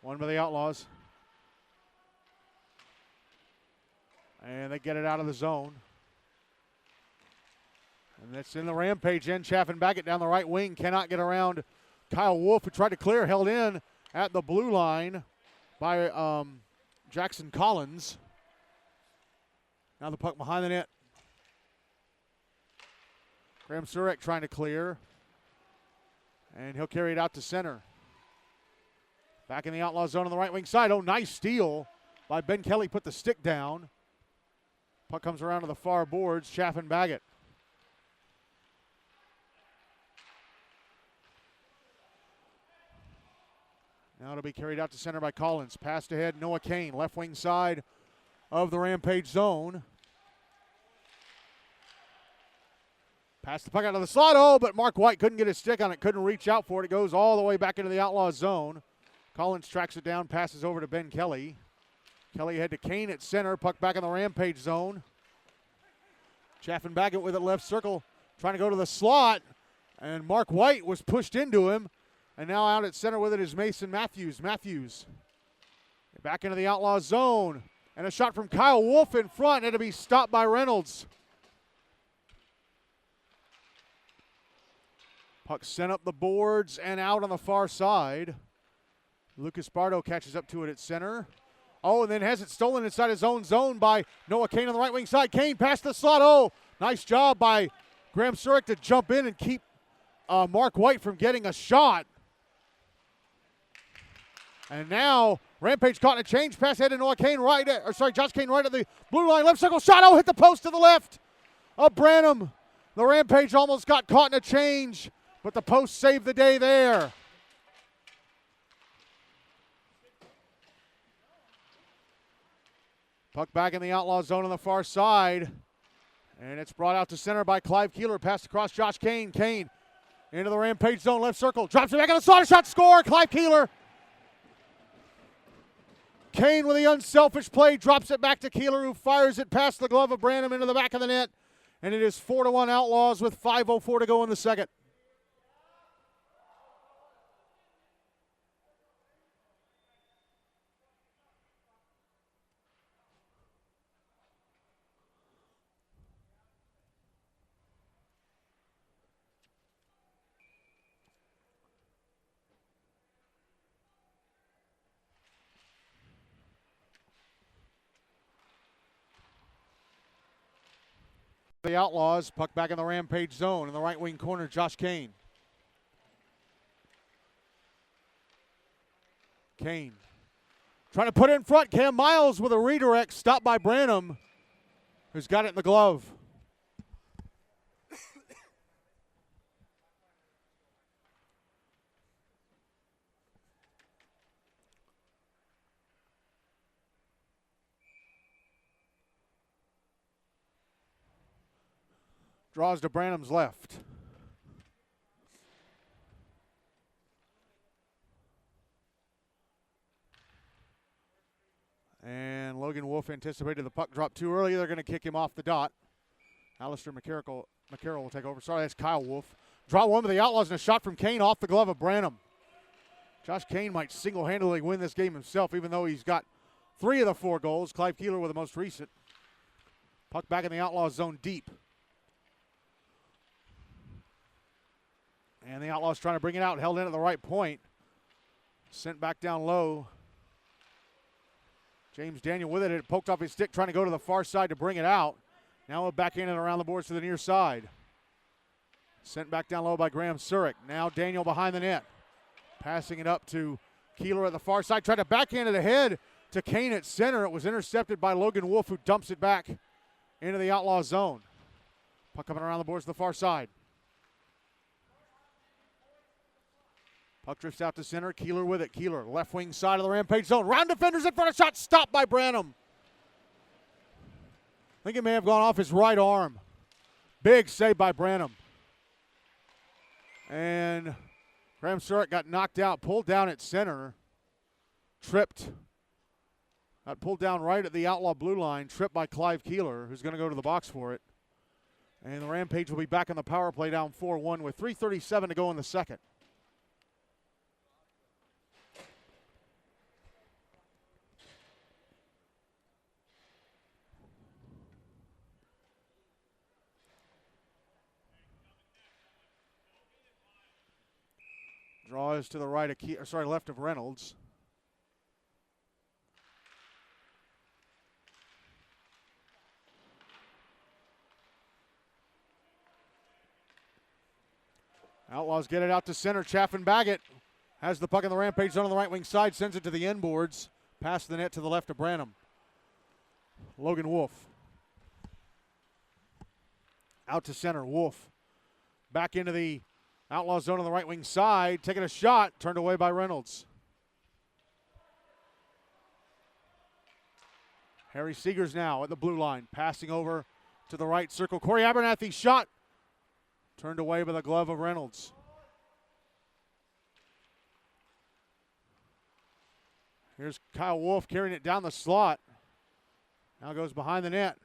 One by the Outlaws. And they get it out of the zone. And that's in the Rampage end. Chaffin back it down the right wing. Cannot get around Kyle Wolf, who tried to clear. Held in at the blue line by Jackson Collins. Now the puck behind the net. Graham Surek trying to clear. And he'll carry it out to center. Back in the Outlaw zone on the right wing side. Oh, nice steal by Ben Kelly. Put the stick down. Puck comes around to the far boards. Chaffin Baggett. Now it'll be carried out to center by Collins. Passed ahead, Noah Kuehn, left wing side of the Rampage zone. Passed the puck out of the slot. Oh, but Mark White couldn't get his stick on it. Couldn't reach out for it. It goes all the way back into the Outlaw zone. Collins tracks it down, passes over to Ben Kelly. Kelly ahead to Kuehn at center. Puck back in the Rampage zone. Chaffin Baggett with it left circle. Trying to go to the slot. And Mark White was pushed into him. And now out at center with it is Mason Matthews. Matthews back into the Outlaw zone. And a shot from Kyle Wolf in front. It'll be stopped by Reynolds. Puck sent up the boards and out on the far side. Lucas Bardo catches up to it at center. Oh, and then has it stolen inside his own zone by Noah Kuehn on the right wing side. Kuehn past the slot. Oh, nice job by Graham Surek to jump in and keep Mark White from getting a shot. And now Rampage caught in a change pass ahead to Noah Kuehn Josh Kuehn right at the blue line. Left circle shot. Oh, hit the post to the left of Branham. The Rampage almost got caught in a change, but the post saved the day there. Puck back in the Outlaw zone on the far side. And it's brought out to center by Clive Keeler. Passed across Josh Kuehn. Kuehn into the Rampage zone, left circle. Drops it back on the slot. Shot, score. Clive Keeler. Kuehn with the unselfish play. Drops it back to Keeler, who fires it past the glove of Branham into the back of the net. And it is 4-1 Outlaws with 5:04 to go in the second. the Outlaws. Puck back in the Rampage zone. In the right wing corner, Josh Kuehn. Kuehn trying to put it in front. Cam Miles with a redirect. Stopped by Branham, who's got it in the glove. Draws to Branham's left. And Logan Wolf anticipated the puck drop too early. They're going to kick him off the dot. Alistair McCarroll will take over. Sorry, that's Kyle Wolf. Draw one with the Outlaws and a shot from Kuehn off the glove of Branham. Josh Kuehn might single-handedly win this game himself, even though he's got 3 of the 4 goals. Clive Keeler with the most recent. Puck back in the Outlaws zone deep. And the Outlaws trying to bring it out, held in at the right point. Sent back down low. James Daniel with it. It poked off his stick, trying to go to the far side to bring it out. Now back in and around the boards to the near side. Sent back down low by Graham Surik. Now Daniel behind the net. Passing it up to Keeler at the far side. Tried to backhand it ahead to Kuehn at center. It was intercepted by Logan Wolf, who dumps it back into the Outlaw zone. Puck coming around the boards to the far side. Puck drifts out to center. Keeler with it. Keeler, left wing side of the Rampage zone. Round defenders in front of shot. Stopped by Branham. I think it may have gone off his right arm. Big save by Branham. And Graham Surik got knocked out, pulled down at center. Tripped. Got pulled down right at the Outlaw blue line. Tripped by Clive Keeler, who's going to go to the box for it. And the Rampage will be back on the power play down 4-1 with 3:37 to go in the second. Draw is to the right of left of Reynolds. Outlaws get it out to center. Chaffin Baggett has the puck in the Rampage zone on the right wing side, sends it to the end boards, past the net to the left of Branham. Logan Wolf. Out to center. Wolf back into the Outlaw zone on the right wing side, taking a shot, turned away by Reynolds. Harry Seegers now at the blue line, passing over to the right circle. Corey Abernathy's shot, turned away by the glove of Reynolds. Here's Kyle Wolf carrying it down the slot. Now goes behind the net.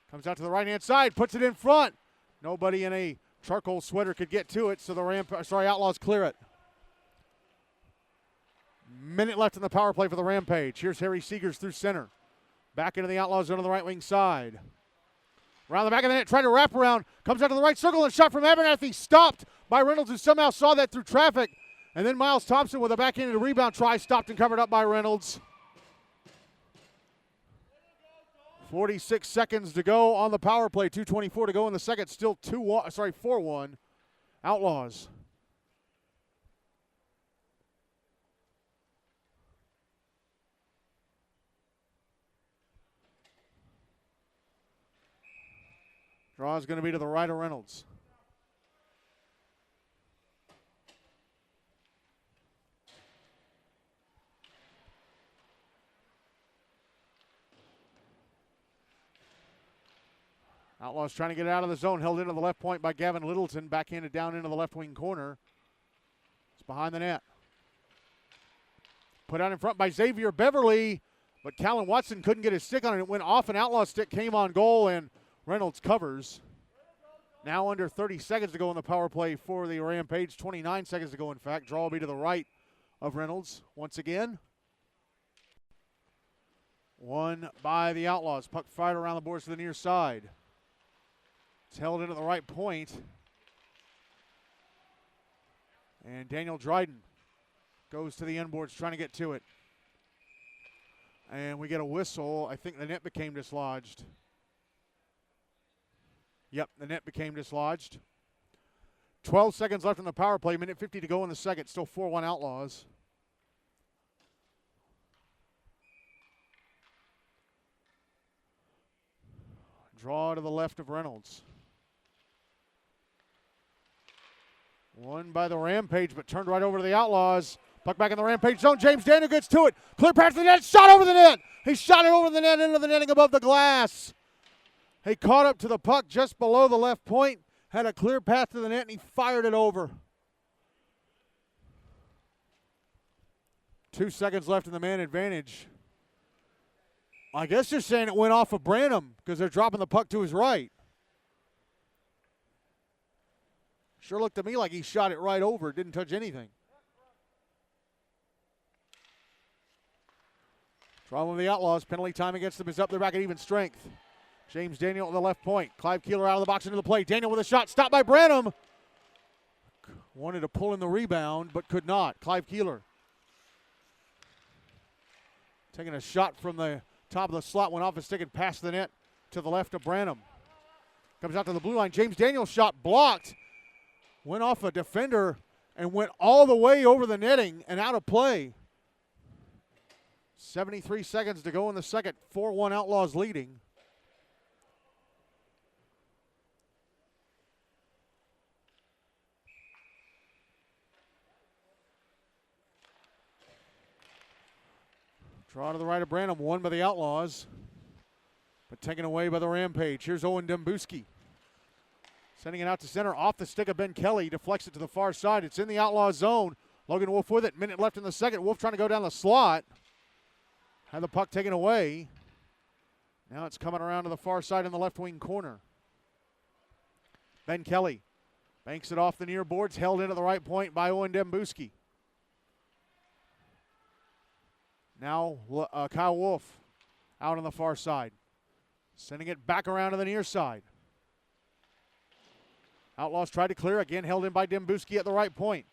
Comes out to the right-hand side, puts it in front. Nobody in a charcoal sweater could get to it, so the Outlaws clear it. Minute left in the power play for the Rampage. Here's Harry Seegers through center. Back into the Outlaws zone on the right wing side. Around the back of the net, trying to wrap around. Comes out to the right circle and shot from Abernathy. Stopped by Reynolds, who somehow saw that through traffic. And then Miles Thompson with a backhanded rebound try, stopped and covered up by Reynolds. 46 seconds to go on the power play. 2:24 to go in the second. Still 4-1. Outlaws. Draw is going to be to the right of Reynolds. Outlaws trying to get it out of the zone, held into the left point by Gavin Littleton, backhanded down into the left wing corner. It's behind the net. Put out in front by Xavier Beverly, but Callan Watson couldn't get his stick on it. It went off, an Outlaw stick came on goal, and Reynolds covers. Now under 30 seconds to go in the power play for the Rampage. 29 seconds to go, in fact. Draw will be to the right of Reynolds once again. Won by the Outlaws. Puck fired around the boards to the near side. It's held in at the right point. And Daniel Dryden goes to the end boards trying to get to it. And we get a whistle. I think the net became dislodged. Yep, the net became dislodged. 12 seconds left in the power play, minute 50 to go in the second. Still 4-1 Outlaws. Draw to the left of Reynolds. Won by the Rampage, but turned right over to the Outlaws. Puck back in the Rampage zone. James Daniel gets to it. Clear pass to the net. Shot over the net. He shot it over the net into the netting above the glass. He caught up to the puck just below the left point. Had a clear path to the net, and he fired it over. 2 seconds left in the man advantage. I guess they're saying it went off of Branham because they're dropping the puck to his right. Sure looked to me like he shot it right over. Didn't touch anything. Draw one of the Outlaws. Penalty time against them is up. They're back at even strength. James Daniel at the left point. Clive Keeler out of the box into the play. Daniel with a shot. Stopped by Branham. Wanted to pull in the rebound, but could not. Clive Keeler taking a shot from the top of the slot. Went off his stick and passed the net to the left of Branham. Comes out to the blue line. James Daniel's shot blocked. Went off a defender and went all the way over the netting and out of play. 73 seconds to go in the second. 4-1 Outlaws leading. Draw to the right of Branham. Won by the Outlaws, but taken away by the Rampage. Here's Owen Dembuski. Sending it out to center. Off the stick of Ben Kelly. Deflects it to the far side. It's in the Outlaws zone. Logan Wolf with it. Minute left in the second. Wolf trying to go down the slot. Had the puck taken away. Now it's coming around to the far side in the left wing corner. Ben Kelly banks it off the near boards. Held into the right point by Owen Dembuski. Now Kyle Wolf out on the far side. Sending it back around to the near side. Outlaws tried to clear. Again held in by Dembuski at the right point.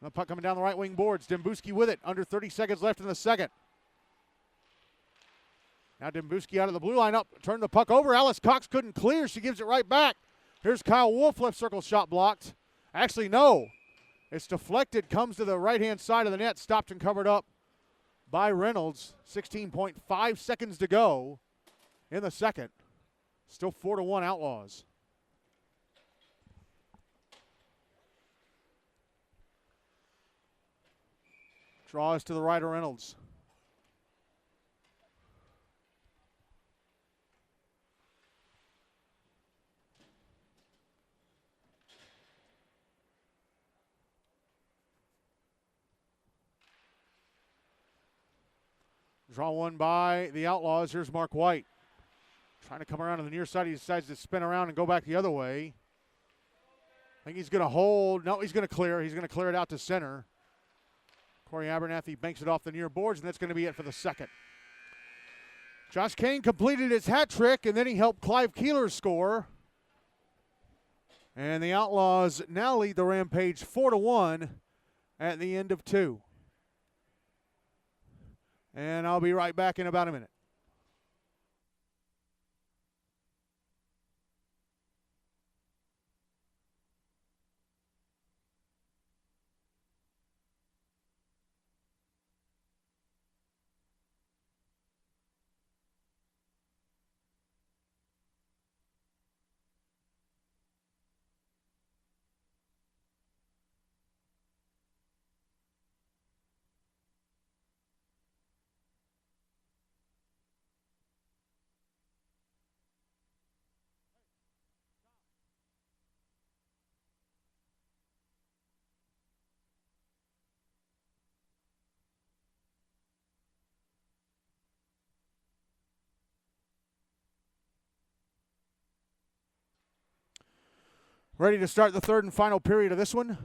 And the puck coming down the right wing boards. Dembuski with it. Under 30 seconds left in the second. Now Dembuski out of the blue line up. Turned the puck over. Alice Cox couldn't clear. She gives it right back. Here's Kyle Wolf. Left circle shot blocked. Actually, no. It's deflected. Comes to the right-hand side of the net. Stopped and covered up by Reynolds. 16.5 seconds to go in the second. Still 4-1 Outlaws. Draws to the right of Reynolds. Draw one by the Outlaws. Here's Mark White. Trying to come around to the near side. He decides to spin around and go back the other way. I think he's going to hold. No, he's going to clear. He's going to clear it out to center. Corey Abernathy banks it off the near boards, and that's going to be it for the second. Josh Kuehn completed his hat trick, and then he helped Clive Keeler score. And the Outlaws now lead the Rampage 4-1 at the end of 2. And I'll be right back in about a minute. Ready to start the third and final period of this one.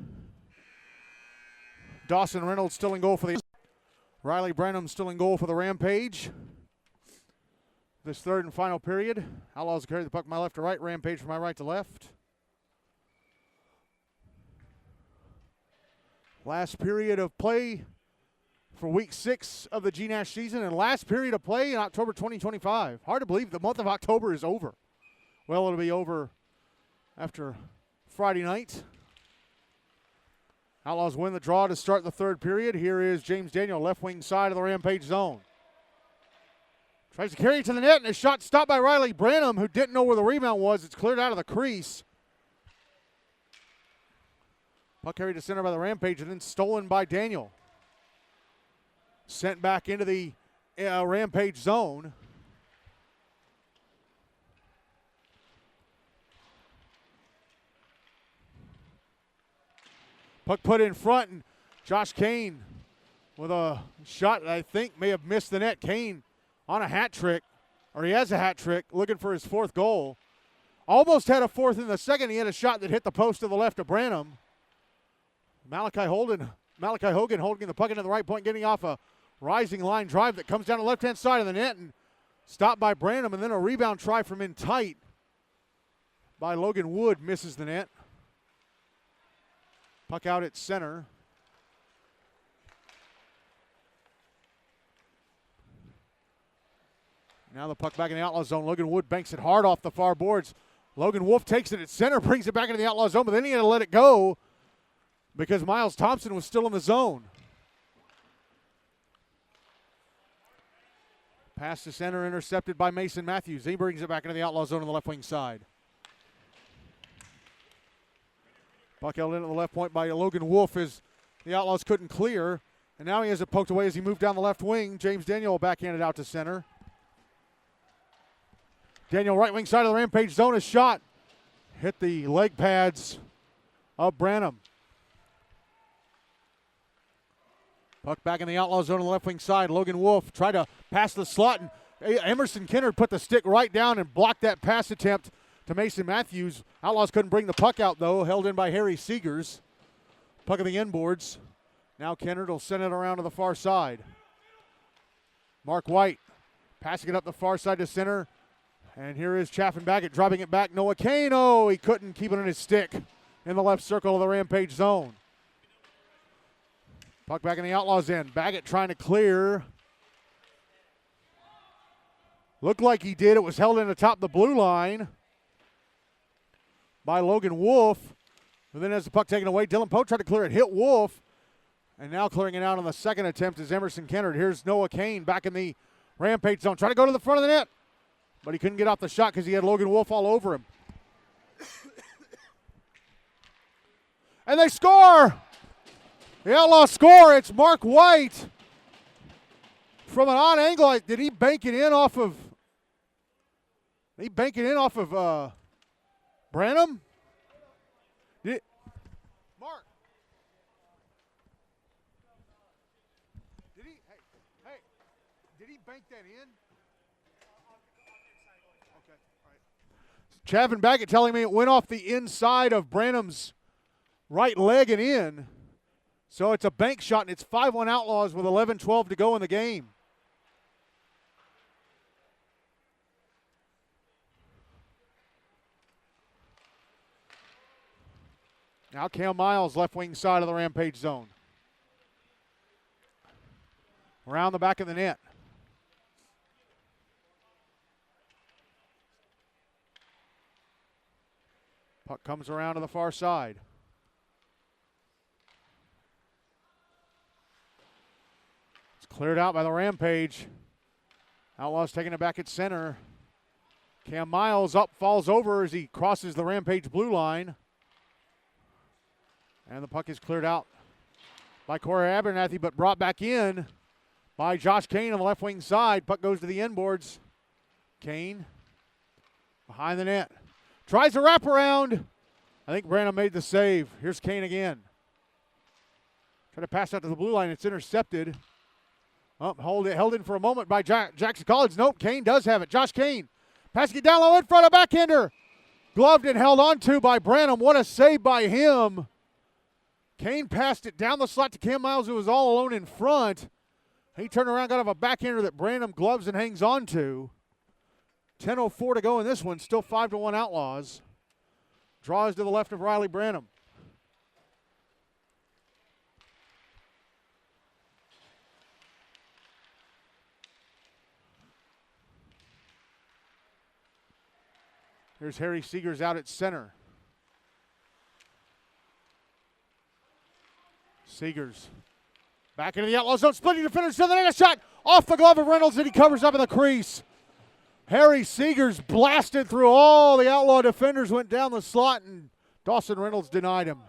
Dawson Reynolds still in goal for the Riley Branham still in goal for the Rampage. This third and final period. Outlaws carry the puck from my left to right. Rampage from my right to left. Last period of play for week 6 of the GNASH season and last period of play in October 2025. Hard to believe the month of October is over. Well, it'll be over after Friday night. Outlaws win the draw to start the third period. Here is James Daniel, left wing side of the Rampage zone. Tries to carry it to the net, and a shot stopped by Riley Branham, who didn't know where the rebound was. It's cleared out of the crease. Puck carried to center by the Rampage and then stolen by Daniel. Sent back into the Rampage zone. Puck put in front, and Josh Kuehn with a shot that I think may have missed the net. Kuehn on a hat trick, or he has a hat trick, looking for his fourth goal. Almost had a fourth in the second. He had a shot that hit the post to the left of Branham. Malachi Hogan holding the puck into the right point, getting off a rising line drive that comes down the left-hand side of the net and stopped by Branham, and then a rebound try from in tight by Logan Wood misses the net. Puck out at center. Now the puck back in the Outlaw zone. Logan Wood banks it hard off the far boards. Logan Wolf takes it at center, brings it back into the Outlaw zone, but then he had to let it go because Miles Thompson was still in the zone. Pass to center, intercepted by Mason Matthews. He brings it back into the Outlaw zone on the left wing side. Puck held in at the left point by Logan Wolf as the Outlaws couldn't clear. And now he has it poked away as he moved down the left wing. James Daniel backhanded out to center. Daniel, right wing side of the Rampage zone, a shot. Hit the leg pads of Branham. Puck back in the Outlaw zone on the left wing side. Logan Wolf tried to pass the slot, and Emerson Kennard put the stick right down and blocked that pass attempt to Mason Matthews. Outlaws couldn't bring the puck out, though, held in by Harry Seegers. Puck of the inboards. Now Kennard will send it around to the far side. Mark White passing it up the far side to center. And here is Chaffin Baggett dropping it back. Noah Kuehn, oh, he couldn't keep it in his stick in the left circle of the Rampage zone. Puck back in the Outlaws end. Baggett trying to clear. Looked like he did. It was held in atop the blue line by Logan Wolf. But then as the puck taken away, Dylan Poe tried to clear it, hit Wolf. And now clearing it out on the second attempt is Emerson Kennard. Here's Noah Kuehn back in the Rampage zone. Trying to go to the front of the net. But he couldn't get off the shot because he had Logan Wolf all over him. And they score! The Outlaws score. It's Mark White. From an odd angle, did he bank it in off of Branham? Mark. Did he bank that in? Okay, all right. Chaffin Baggett telling me it went off the inside of Branham's right leg and in. So it's a bank shot, and it's 5-1 Outlaws with 11-12 to go in the game. Now Cam Miles, left wing side of the Rampage zone. Around the back of the net. Puck comes around to the far side. It's cleared out by the Rampage. Outlaws taking it back at center. Cam Miles up, falls over as he crosses the Rampage blue line. And the puck is cleared out by Corey Abernathy, but brought back in by Josh Kuehn on the left wing side. Puck goes to the inboards. Kuehn behind the net. Tries to wrap around. I think Branham made the save. Here's Kuehn again. Try to pass out to the blue line. It's intercepted. Held in for a moment by Jackson College. Nope, Kuehn does have it. Josh Kuehn passing it down low in front of backhander. Gloved and held on to by Branham. What a save by him. Kuehn passed it down the slot to Cam Miles, who was all alone in front. He turned around, got off a backhander that Branham gloves and hangs on to. 10:04 to go in this one. Still 5-1 Outlaws. Draws to the left of Riley Branham. Here's Harry Seegers out at center. Seegers back into the Outlaw zone, splitting defenders to the net. A shot off the glove of Reynolds, and he covers up in the crease. Harry Seegers blasted through all the Outlaw defenders, went down the slot, and Dawson Reynolds denied him.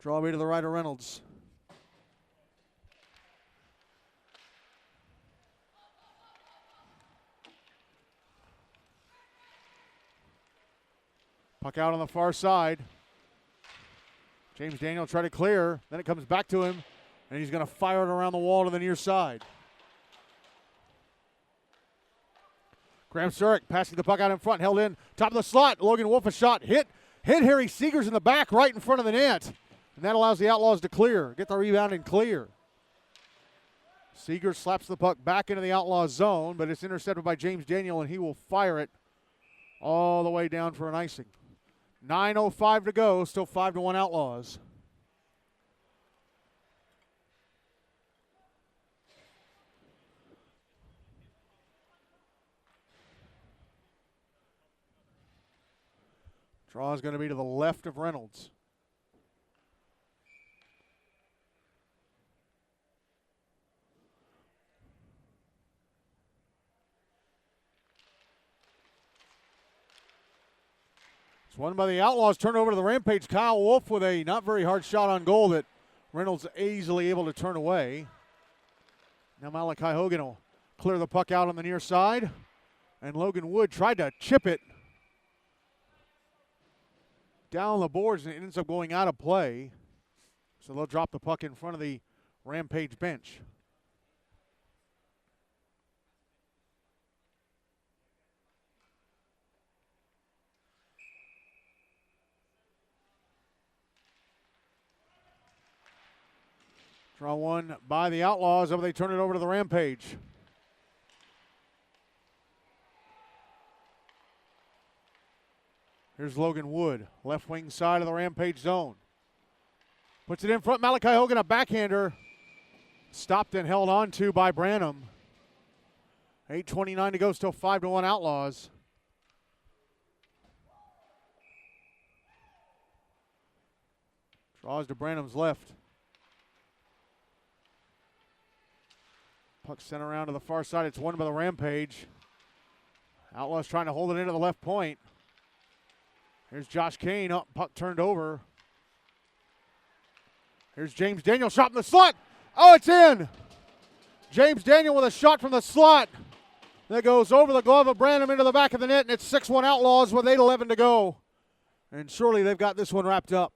Draw away to the right of Reynolds. Puck out on the far side. James Daniel tried to clear. Then it comes back to him, and he's going to fire it around the wall to the near side. Graham Surik passing the puck out in front, held in, top of the slot. Logan Wolf a shot, hit Harry Seegers in the back right in front of the net. And that allows the Outlaws to clear, get the rebound and clear. Seegers slaps the puck back into the Outlaw zone, but it's intercepted by James Daniel, and he will fire it all the way down for an icing. 9:05 to go, still 5-1 Outlaws. Draw is going to be to the left of Reynolds. It's won by the Outlaws. Turn over to the Rampage. Kyle Wolf with a not very hard shot on goal that Reynolds easily able to turn away. Now Malachi Hogan will clear the puck out on the near side. And Logan Wood tried to chip it down the boards, and it ends up going out of play. So they'll drop the puck in front of the Rampage bench. Draw one by the Outlaws, but they turn it over to the Rampage. Here's Logan Wood, left wing side of the Rampage zone. Puts it in front, Malachi Hogan, a backhander. Stopped and held on to by Branham. 8:29 to go, still 5-1 Outlaws. Draws to Branham's left. Puck sent around to the far side. It's won by the Rampage. Outlaws trying to hold it into the left point. Here's Josh Kuehn. Up, puck turned over. Here's James Daniel. Shot in the slot. Oh, it's in. James Daniel with a shot from the slot. That goes over the glove of Branham into the back of the net, and it's 6-1 Outlaws with 8:11 to go. And surely they've got this one wrapped up.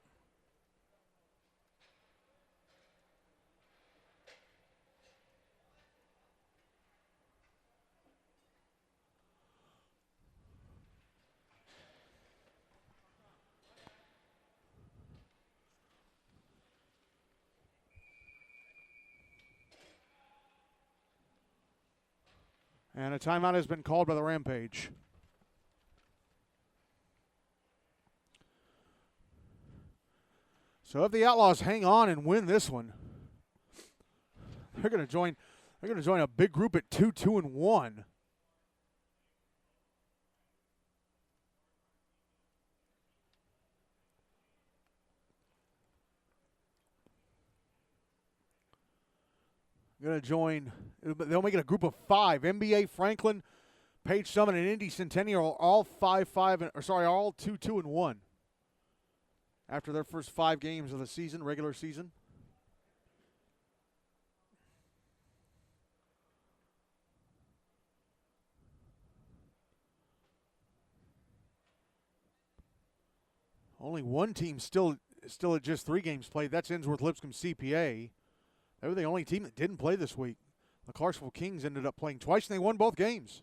And a timeout has been called by the Rampage. So if the Outlaws hang on and win this one, they're going to join a big group at 2-2-1. Going to join, they'll make it a group of 5. NBA, Franklin, Page Summit, and Indy Centennial are all 2-2-1 after their first 5 games of the season, regular season. Only one team still at just 3 games played. That's Innsworth Lipscomb CPA. They were the only team that didn't play this week. The Clarksville Kings ended up playing twice, and they won both games.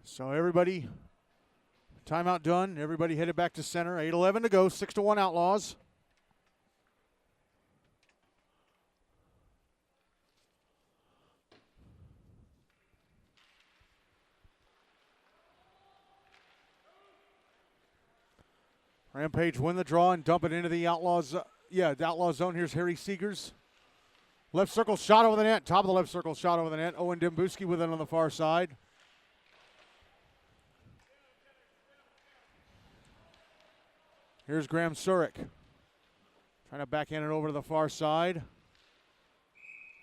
So everybody Timeout done. Everybody headed back to center. 8:11 to go. 6-1 Outlaws. Rampage win the draw and dump it into the Outlaws. The Outlaws zone. Here's Harry Seegers. Left circle shot over the net. Top of the left circle shot over the net. Owen Dembuski with it on the far side. Here's Graham Surik. Trying to backhand it over to the far side.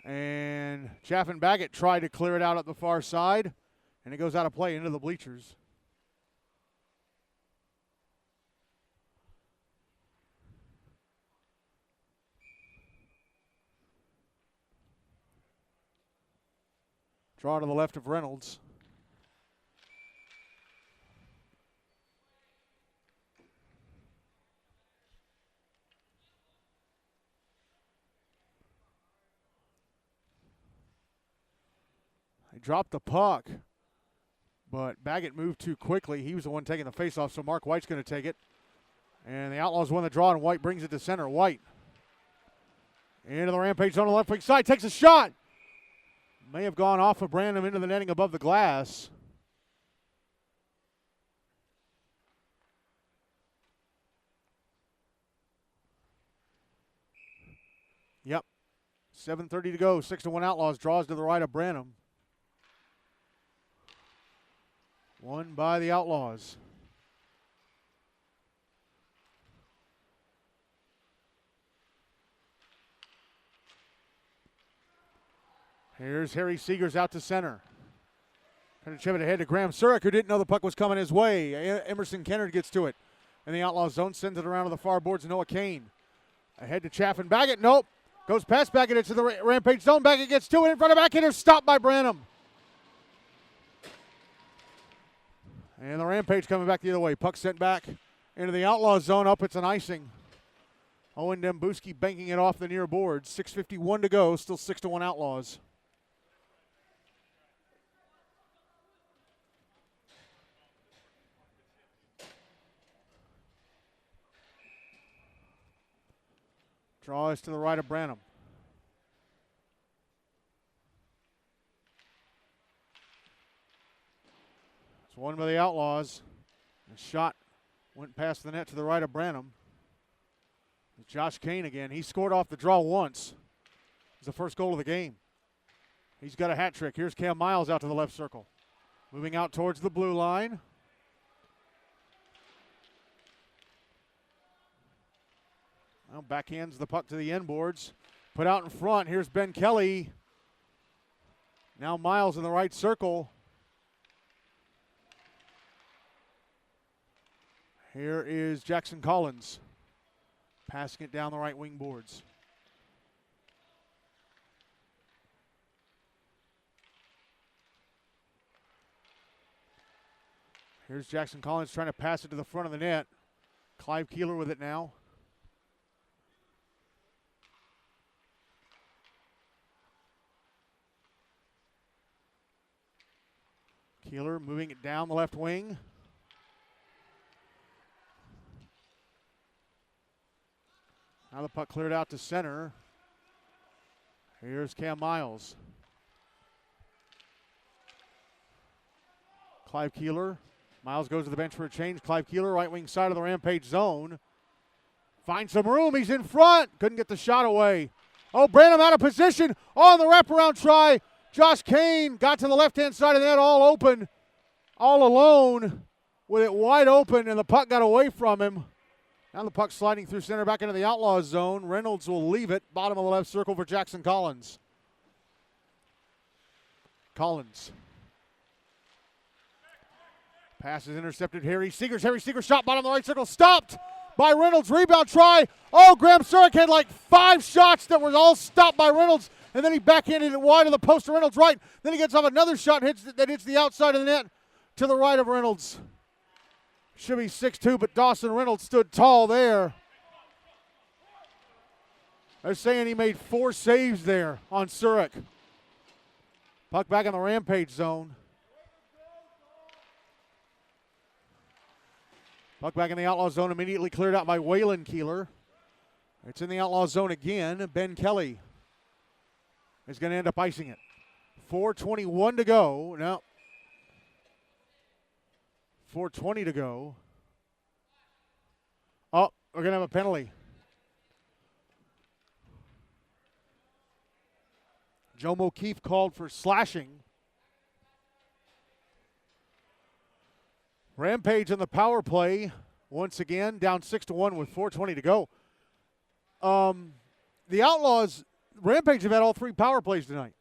And Chaffin Baggett tried to clear it out at the far side. And it goes out of play into the bleachers. Draw to the left of Reynolds. They dropped the puck, but Baggett moved too quickly. He was the one taking the faceoff, so Mark White's going to take it. And the Outlaws win the draw, and White brings it to center. White into the Rampage zone on the left wing side, takes a shot. May have gone off of Branham into the netting above the glass. Yep. 7:30 to go. 6-1 Outlaws. Draws to the right of Branham. Won by the Outlaws. Here's Harry Seegers out to center. Trying to chip it ahead to Graham Surik, who didn't know the puck was coming his way. Emerson Kennard gets to it. And the Outlaws zone sends it around to the far boards. Noah Kuehn. Ahead to Chaffin Baggett. Nope. Goes past Baggett into the Rampage zone. Baggett gets to it in front of backhander. Stopped by Branham. And the Rampage coming back the other way. Puck sent back into the Outlaws zone. Up, it's an icing. Owen Dembuski banking it off the near boards. 6:51 to go. Still 6-1 Outlaws. Draw is to the right of Branham. It's won by the Outlaws. The shot went past the net to the right of Branham. It's Josh Kuehn again. He scored off the draw once. It's the first goal of the game. He's got a hat trick. Here's Cam Miles out to the left circle. Moving out towards the blue line. Well, backhands the puck to the end boards. Put out in front. Here's Ben Kelly. Now Miles in the right circle. Here is Jackson Collins. Passing it down the right wing boards. Here's Jackson Collins trying to pass it to the front of the net. Clive Keeler with it now. Keeler moving it down the left wing. Now the puck cleared out to center. Here's Cam Miles. Clive Keeler. Miles goes to the bench for a change. Clive Keeler, right wing side of the Rampage zone. Finds some room. He's in front. Couldn't get the shot away. Oh, Branham out of position on the wraparound try. Josh Kuehn got to the left-hand side of the net, all open, all alone, with it wide open, and the puck got away from him. Now the puck sliding through center back into the Outlaws zone. Reynolds will leave it, bottom of the left circle for Jackson Collins. Collins. Pass is intercepted. Harry Seegers. Harry Seegers shot bottom of the right circle. Stopped by Reynolds. Rebound try. Oh, Graham Surik had like 5 shots that were all stopped by Reynolds. And then he backhanded it wide of the post to Reynolds' right. Then he gets off another shot that hits the outside of the net to the right of Reynolds. Should be 6'2", but Dawson Reynolds stood tall there. They're saying he made 4 saves there on Surik. Puck back in the Rampage zone. Puck back in the Outlaw zone, immediately cleared out by Waylon Keeler. It's in the Outlaw zone again. Ben Kelly is going to end up icing it. 4:21 to go. No. 4:20 to go. Oh, we're going to have a penalty. Joe Mokeefe called for slashing. Rampage on the power play once again, down 6-1 with 4:20 to go. The Outlaws, Rampage have had all 3 power plays tonight.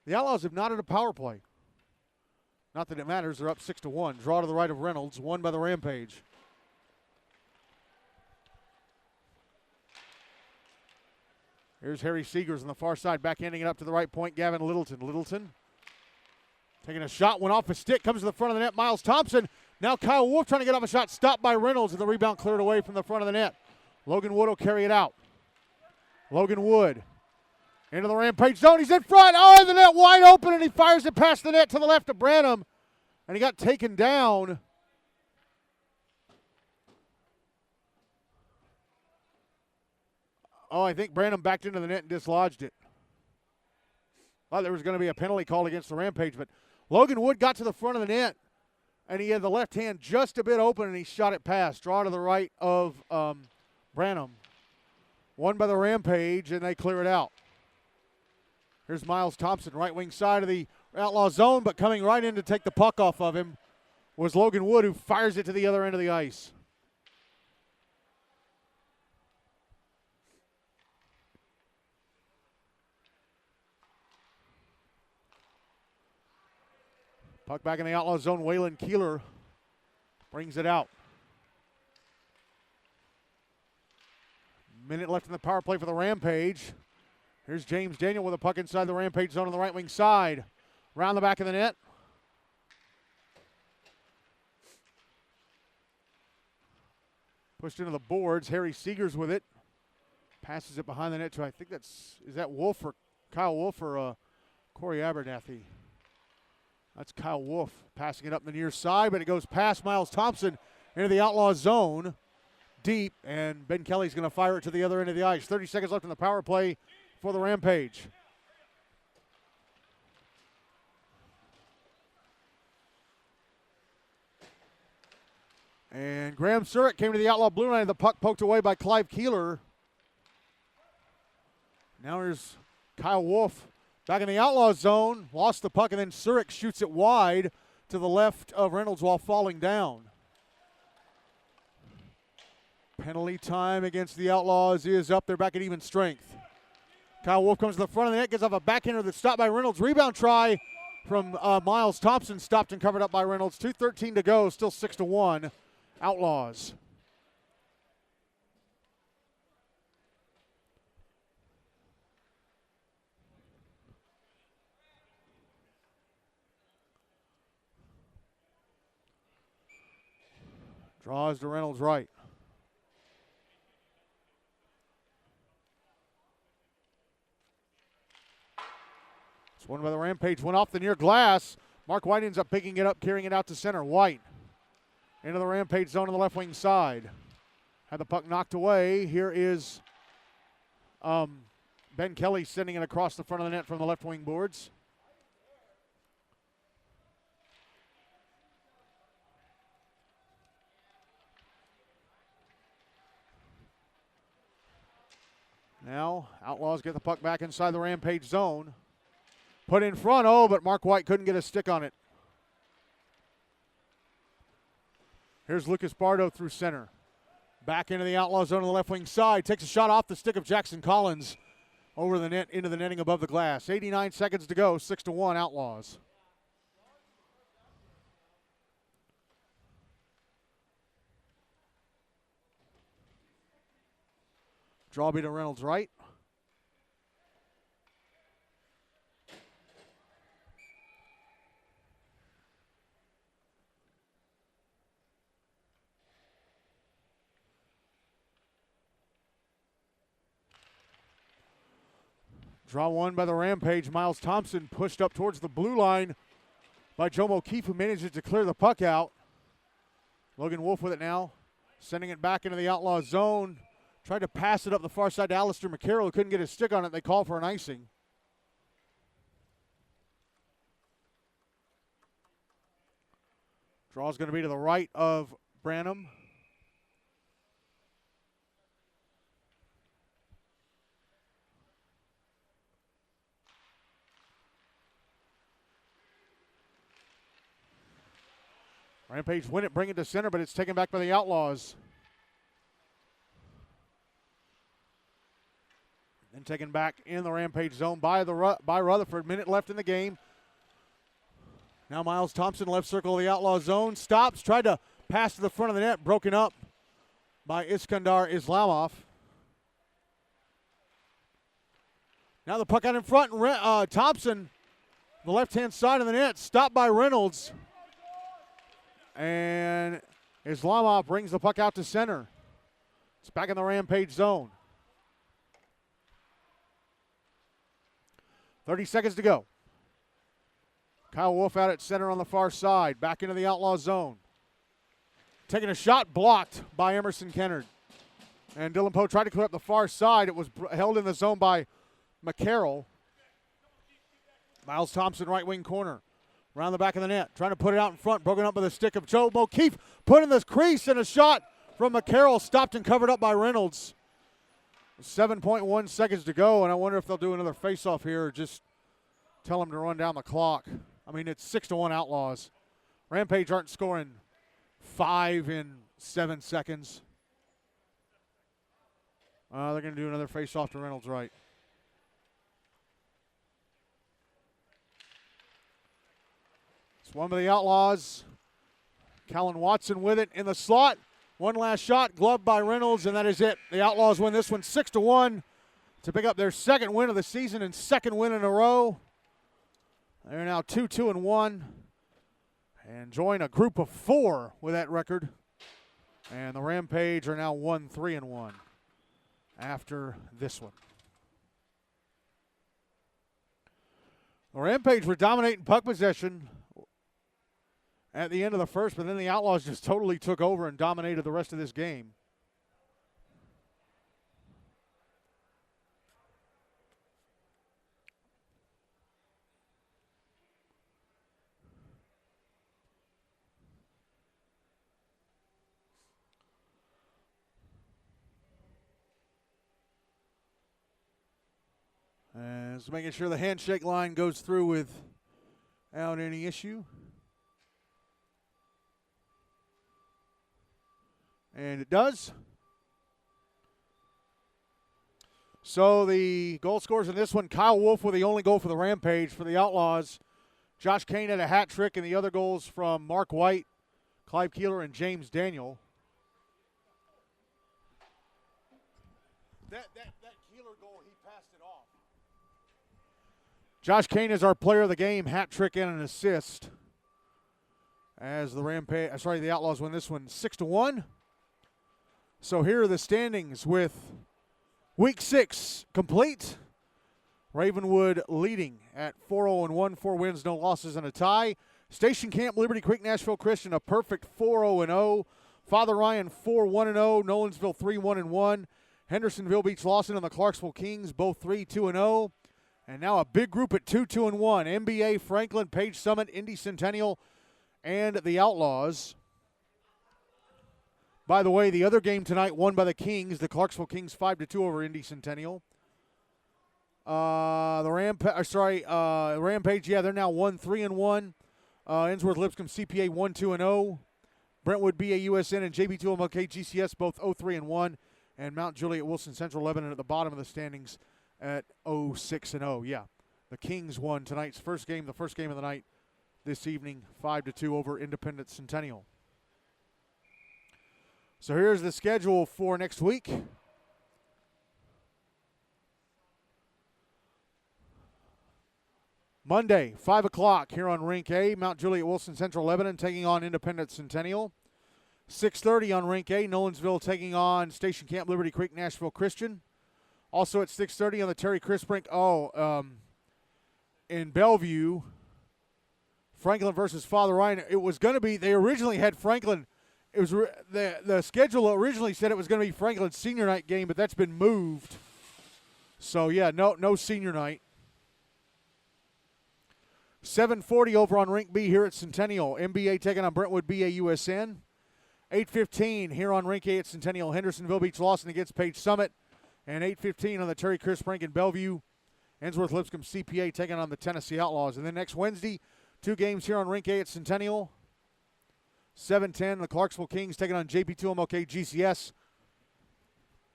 The Outlaws have not had a power play. Not that it matters, they're up 6-1. Draw to the right of Reynolds, won by the Rampage. Here's Harry Seegers on the far side, backhanding it up to the right point, Gavin Littleton. Littleton taking a shot, went off a stick, comes to the front of the net, Miles Thompson. Now Kyle Wolf trying to get off a shot, stopped by Reynolds, and the rebound cleared away from the front of the net. Logan Wood will carry it out. Logan Wood into the Rampage zone. He's in front. Oh, and the net wide open, and he fires it past the net to the left of Branham, and he got taken down. Oh, I think Branham backed into the net and dislodged it. Thought there was going to be a penalty called against the Rampage, but Logan Wood got to the front of the net, and he had the left hand just a bit open, and he shot it past. Draw to the right of Branham. Won by the Rampage, and they clear it out. Here's Miles Thompson, right wing side of the Outlaw zone, but coming right in to take the puck off of him was Logan Wood, who fires it to the other end of the ice. Puck back in the Outlaw zone. Waylon Keeler brings it out. Minute left in the power play for the Rampage. Here's James Daniel with a puck inside the Rampage zone on the right wing side. Around the back of the net. Pushed into the boards. Harry Seegers with it. Passes it behind the net to, I think is that Wolf or Kyle Wolf or Corey Abernathy? That's Kyle Wolf passing it up the near side, but it goes past Miles Thompson into the Outlaw zone deep, and Ben Kelly's going to fire it to the other end of the ice. 30 seconds left in the power play for the Rampage. And Graham Surik came to the Outlaw blue line, the puck poked away by Clive Keeler. Now here's Kyle Wolf back in the Outlaw zone, lost the puck, and then Surik shoots it wide to the left of Reynolds while falling down. Penalty time against the Outlaws is up. They're back at even strength. Kyle Wolf comes to the front of the net, gets off a backhander that's stopped by Reynolds. Rebound try from Miles Thompson, stopped and covered up by Reynolds. 2:13 to go, still 6-1, Outlaws. Draws to Reynolds right. It's won by the Rampage. Went off the near glass. Mark White ends up picking it up, carrying it out to center. White into the Rampage zone on the left wing side. Had the puck knocked away. Here is Ben Kelly sending it across the front of the net from the left wing boards. Now, Outlaws get the puck back inside the Rampage zone. Put in front, but Mark White couldn't get a stick on it. Here's Lucas Bardo through center. Back into the Outlaw zone on the left wing side. Takes a shot off the stick of Jackson Collins over the net, into the netting above the glass. 89 seconds to go, 6-1 Outlaws. Drawby to Reynolds right. Draw one by the Rampage. Miles Thompson pushed up towards the blue line by Joe Mokeefe, who manages to clear the puck out. Logan Wolf with it now. Sending it back into the Outlaw zone. Tried to pass it up the far side to Alistair McCarroll, who couldn't get his stick on it. They called for an icing. Draw's going to be to the right of Branham. Rampage win it, bring it to center, but it's taken back by the Outlaws. Then taken back in the Rampage zone by Rutherford. Minute left in the game. Now Miles Thompson, left circle of the Outlaw zone. Stops, tried to pass to the front of the net, broken up by Iskandar Islamov. Now the puck out in front, and Thompson, the left-hand side of the net, stopped by Reynolds. And Islamov brings the puck out to center. It's back in the Rampage zone. 30 seconds to go. Kyle Wolf out at center on the far side. Back into the Outlaw zone. Taking a shot, blocked by Emerson Kennard. And Dylan Poe tried to clear up the far side. It was held in the zone by McCarroll. Miles Thompson, right wing corner. Around the back of the net. Trying to put it out in front. Broken up with a stick of Joe Mokeefe. Put in this crease, and a shot from McCarroll. Stopped and covered up by Reynolds. 7.1 seconds to go, and I wonder if they'll do another face-off here or just tell them to run down the clock. I mean, it's 6-1 Outlaws. Rampage aren't scoring 5 in 7 seconds. They're going to do another face-off to Reynolds right. It's one by the Outlaws. Callan Watson with it in the slot. One last shot, gloved by Reynolds, and that is it. The Outlaws win this one 6-1 to pick up their second win of the season and second win in a row. They're now 2-2-1 and join a group of 4 with that record. And the Rampage are now 1-3-1 after this one. The Rampage were dominating puck possession at the end of the first, but then the Outlaws just totally took over and dominated the rest of this game. As making sure the handshake line goes through without any issue. And it does. So the goal scorers in this one, Kyle Wolf with the only goal for the Rampage. For the Outlaws, Josh Kuehn had a hat trick, and the other goals from Mark White, Clive Keeler, and James Daniel. That Keeler goal, he passed it off. Josh Kuehn is our player of the game, hat trick and an assist. As the Outlaws win this one 6-1. So here are the standings with Week 6 complete. Ravenwood leading at 4-0-1, 4 wins, no losses, and a tie. Station Camp Liberty Creek Nashville Christian a perfect 4-0-0. Father Ryan 4-1-0. Nolensville 3-1-1. Hendersonville beats Lawson and the Clarksville Kings both 3-2-0. And now a big group at 2-2-1. MBA, Franklin, Page Summit, Indy Centennial, and the Outlaws. By the way, the other game tonight won by the Kings. The Clarksville Kings 5-2 over Indy Centennial. Rampage, yeah, they're now 1-3-1. Ensworth Lipscomb CPA 1-2-0. Brentwood BAUSN and JB2MLK GCS both 0-3-1. And Mount Juliet Wilson Central Lebanon at the bottom of the standings at 0-6-0. Yeah, the Kings won tonight's first game, the first game of the night this evening, 5-2 over Independent Centennial. So here's the schedule for next week. Monday, 5 o'clock here on Rink A, Mount Juliet Wilson Central Lebanon taking on Independent Centennial. 6:30 on Rink A, Nolensville taking on Station Camp Liberty Creek Nashville Christian. Also at 6:30 on the Terry Crisbrink, in Bellevue, Franklin versus Father Ryan. It was going to be, they originally had Franklin It was the schedule originally said it was going to be Franklin's senior night game, but that's been moved. So yeah, no senior night. 7:40 over on Rink B here at Centennial. MBA taking on Brentwood BAUSN. 8:15 here on Rink A at Centennial. Hendersonville beats Lawson against Page Summit. And 8:15 on the Terry Crisp Rink in Bellevue. Ensworth Lipscomb CPA taking on the Tennessee Outlaws. And then next Wednesday, 2 games here on Rink A at Centennial. 7:10, the Clarksville Kings taking on JP2MLK GCS.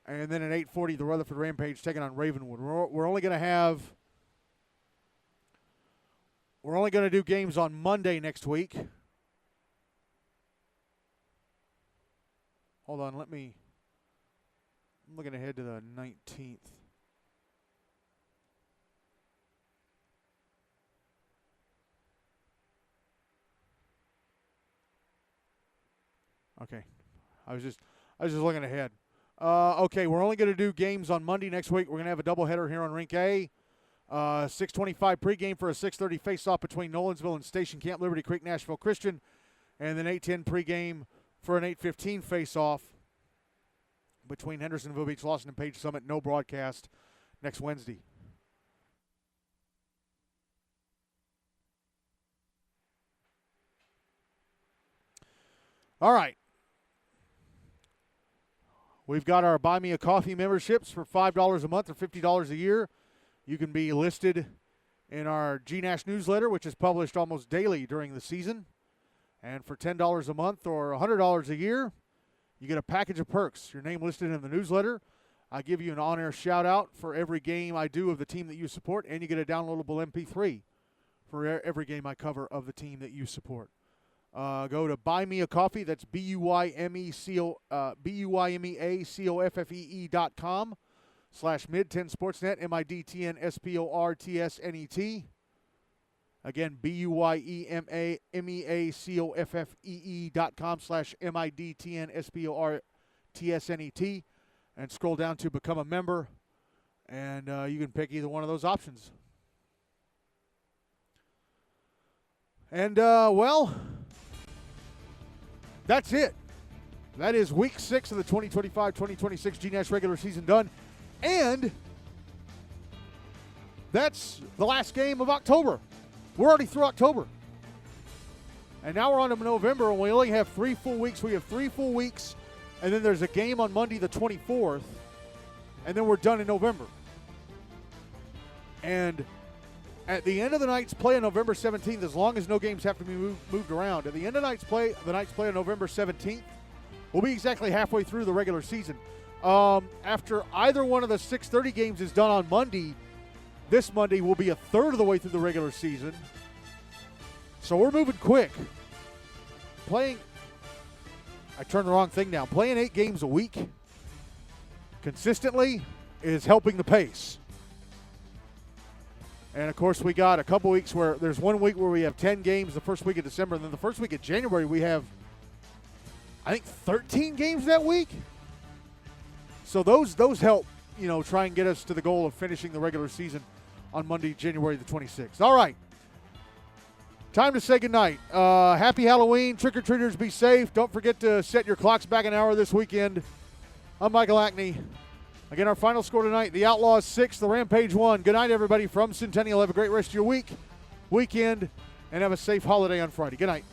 And then at 8:40, the Rutherford Rampage taking on Ravenwood. We're only going to do games on Monday next week. Hold on, I'm looking ahead to the 19th. Okay, I was just looking ahead. Okay, we're only going to do games on Monday next week. We're going to have a doubleheader here on Rink A. 6:25 pregame for a 6:30 face-off between Nolensville and Station Camp Liberty Creek Nashville Christian, and then 8:10 pregame for an 8:15 face-off between Hendersonville Beach Lawson and Page Summit. No broadcast next Wednesday. All right. We've got our Buy Me a Coffee memberships for $5 a month or $50 a year. You can be listed in our GNASH newsletter, which is published almost daily during the season. And for $10 a month or $100 a year, you get a package of perks. Your name listed in the newsletter. I give you an on-air shout-out for every game I do of the team that you support, and you get a downloadable MP3 for every game I cover of the team that you support. Go to Buy Me a Coffee. That's BUYMEACOFFEE.com/Mid10 Sportsnet, MIDTN Again, BUYMEACOFFEE.com/MIDTN and scroll down to Become a Member, and you can pick either one of those options. And, well, that's it. That is week 6 of the 2025-2026 GNASH regular season done. And that's the last game of October. We're already through October. And now we're on to November, and we only have 3 full weeks. We have 3 full weeks, and then there's a game on Monday the 24th, and then we're done in November. And at the end of the night's play on November 17th, as long as no games have to be moved around, at the end of the night's play on November 17th, we'll be exactly halfway through the regular season. After either one of the 6:30 games is done on Monday, this Monday will be a third of the way through the regular season. So we're moving quick. I turned the wrong thing down. Playing 8 games a week consistently is helping the pace. And, of course, we got a couple weeks where there's 1 week where we have 10 games the first week of December, and then the first week of January we have, I think, 13 games that week. So those help, try and get us to the goal of finishing the regular season on Monday, January the 26th. All right. Time to say goodnight. Happy Halloween. Trick-or-treaters, be safe. Don't forget to set your clocks back an hour this weekend. I'm Michael Ackney. Again, our final score tonight, the Outlaws 6, the Rampage 1. Good night, everybody, from Centennial. Have a great rest of your weekend, and have a safe holiday on Friday. Good night.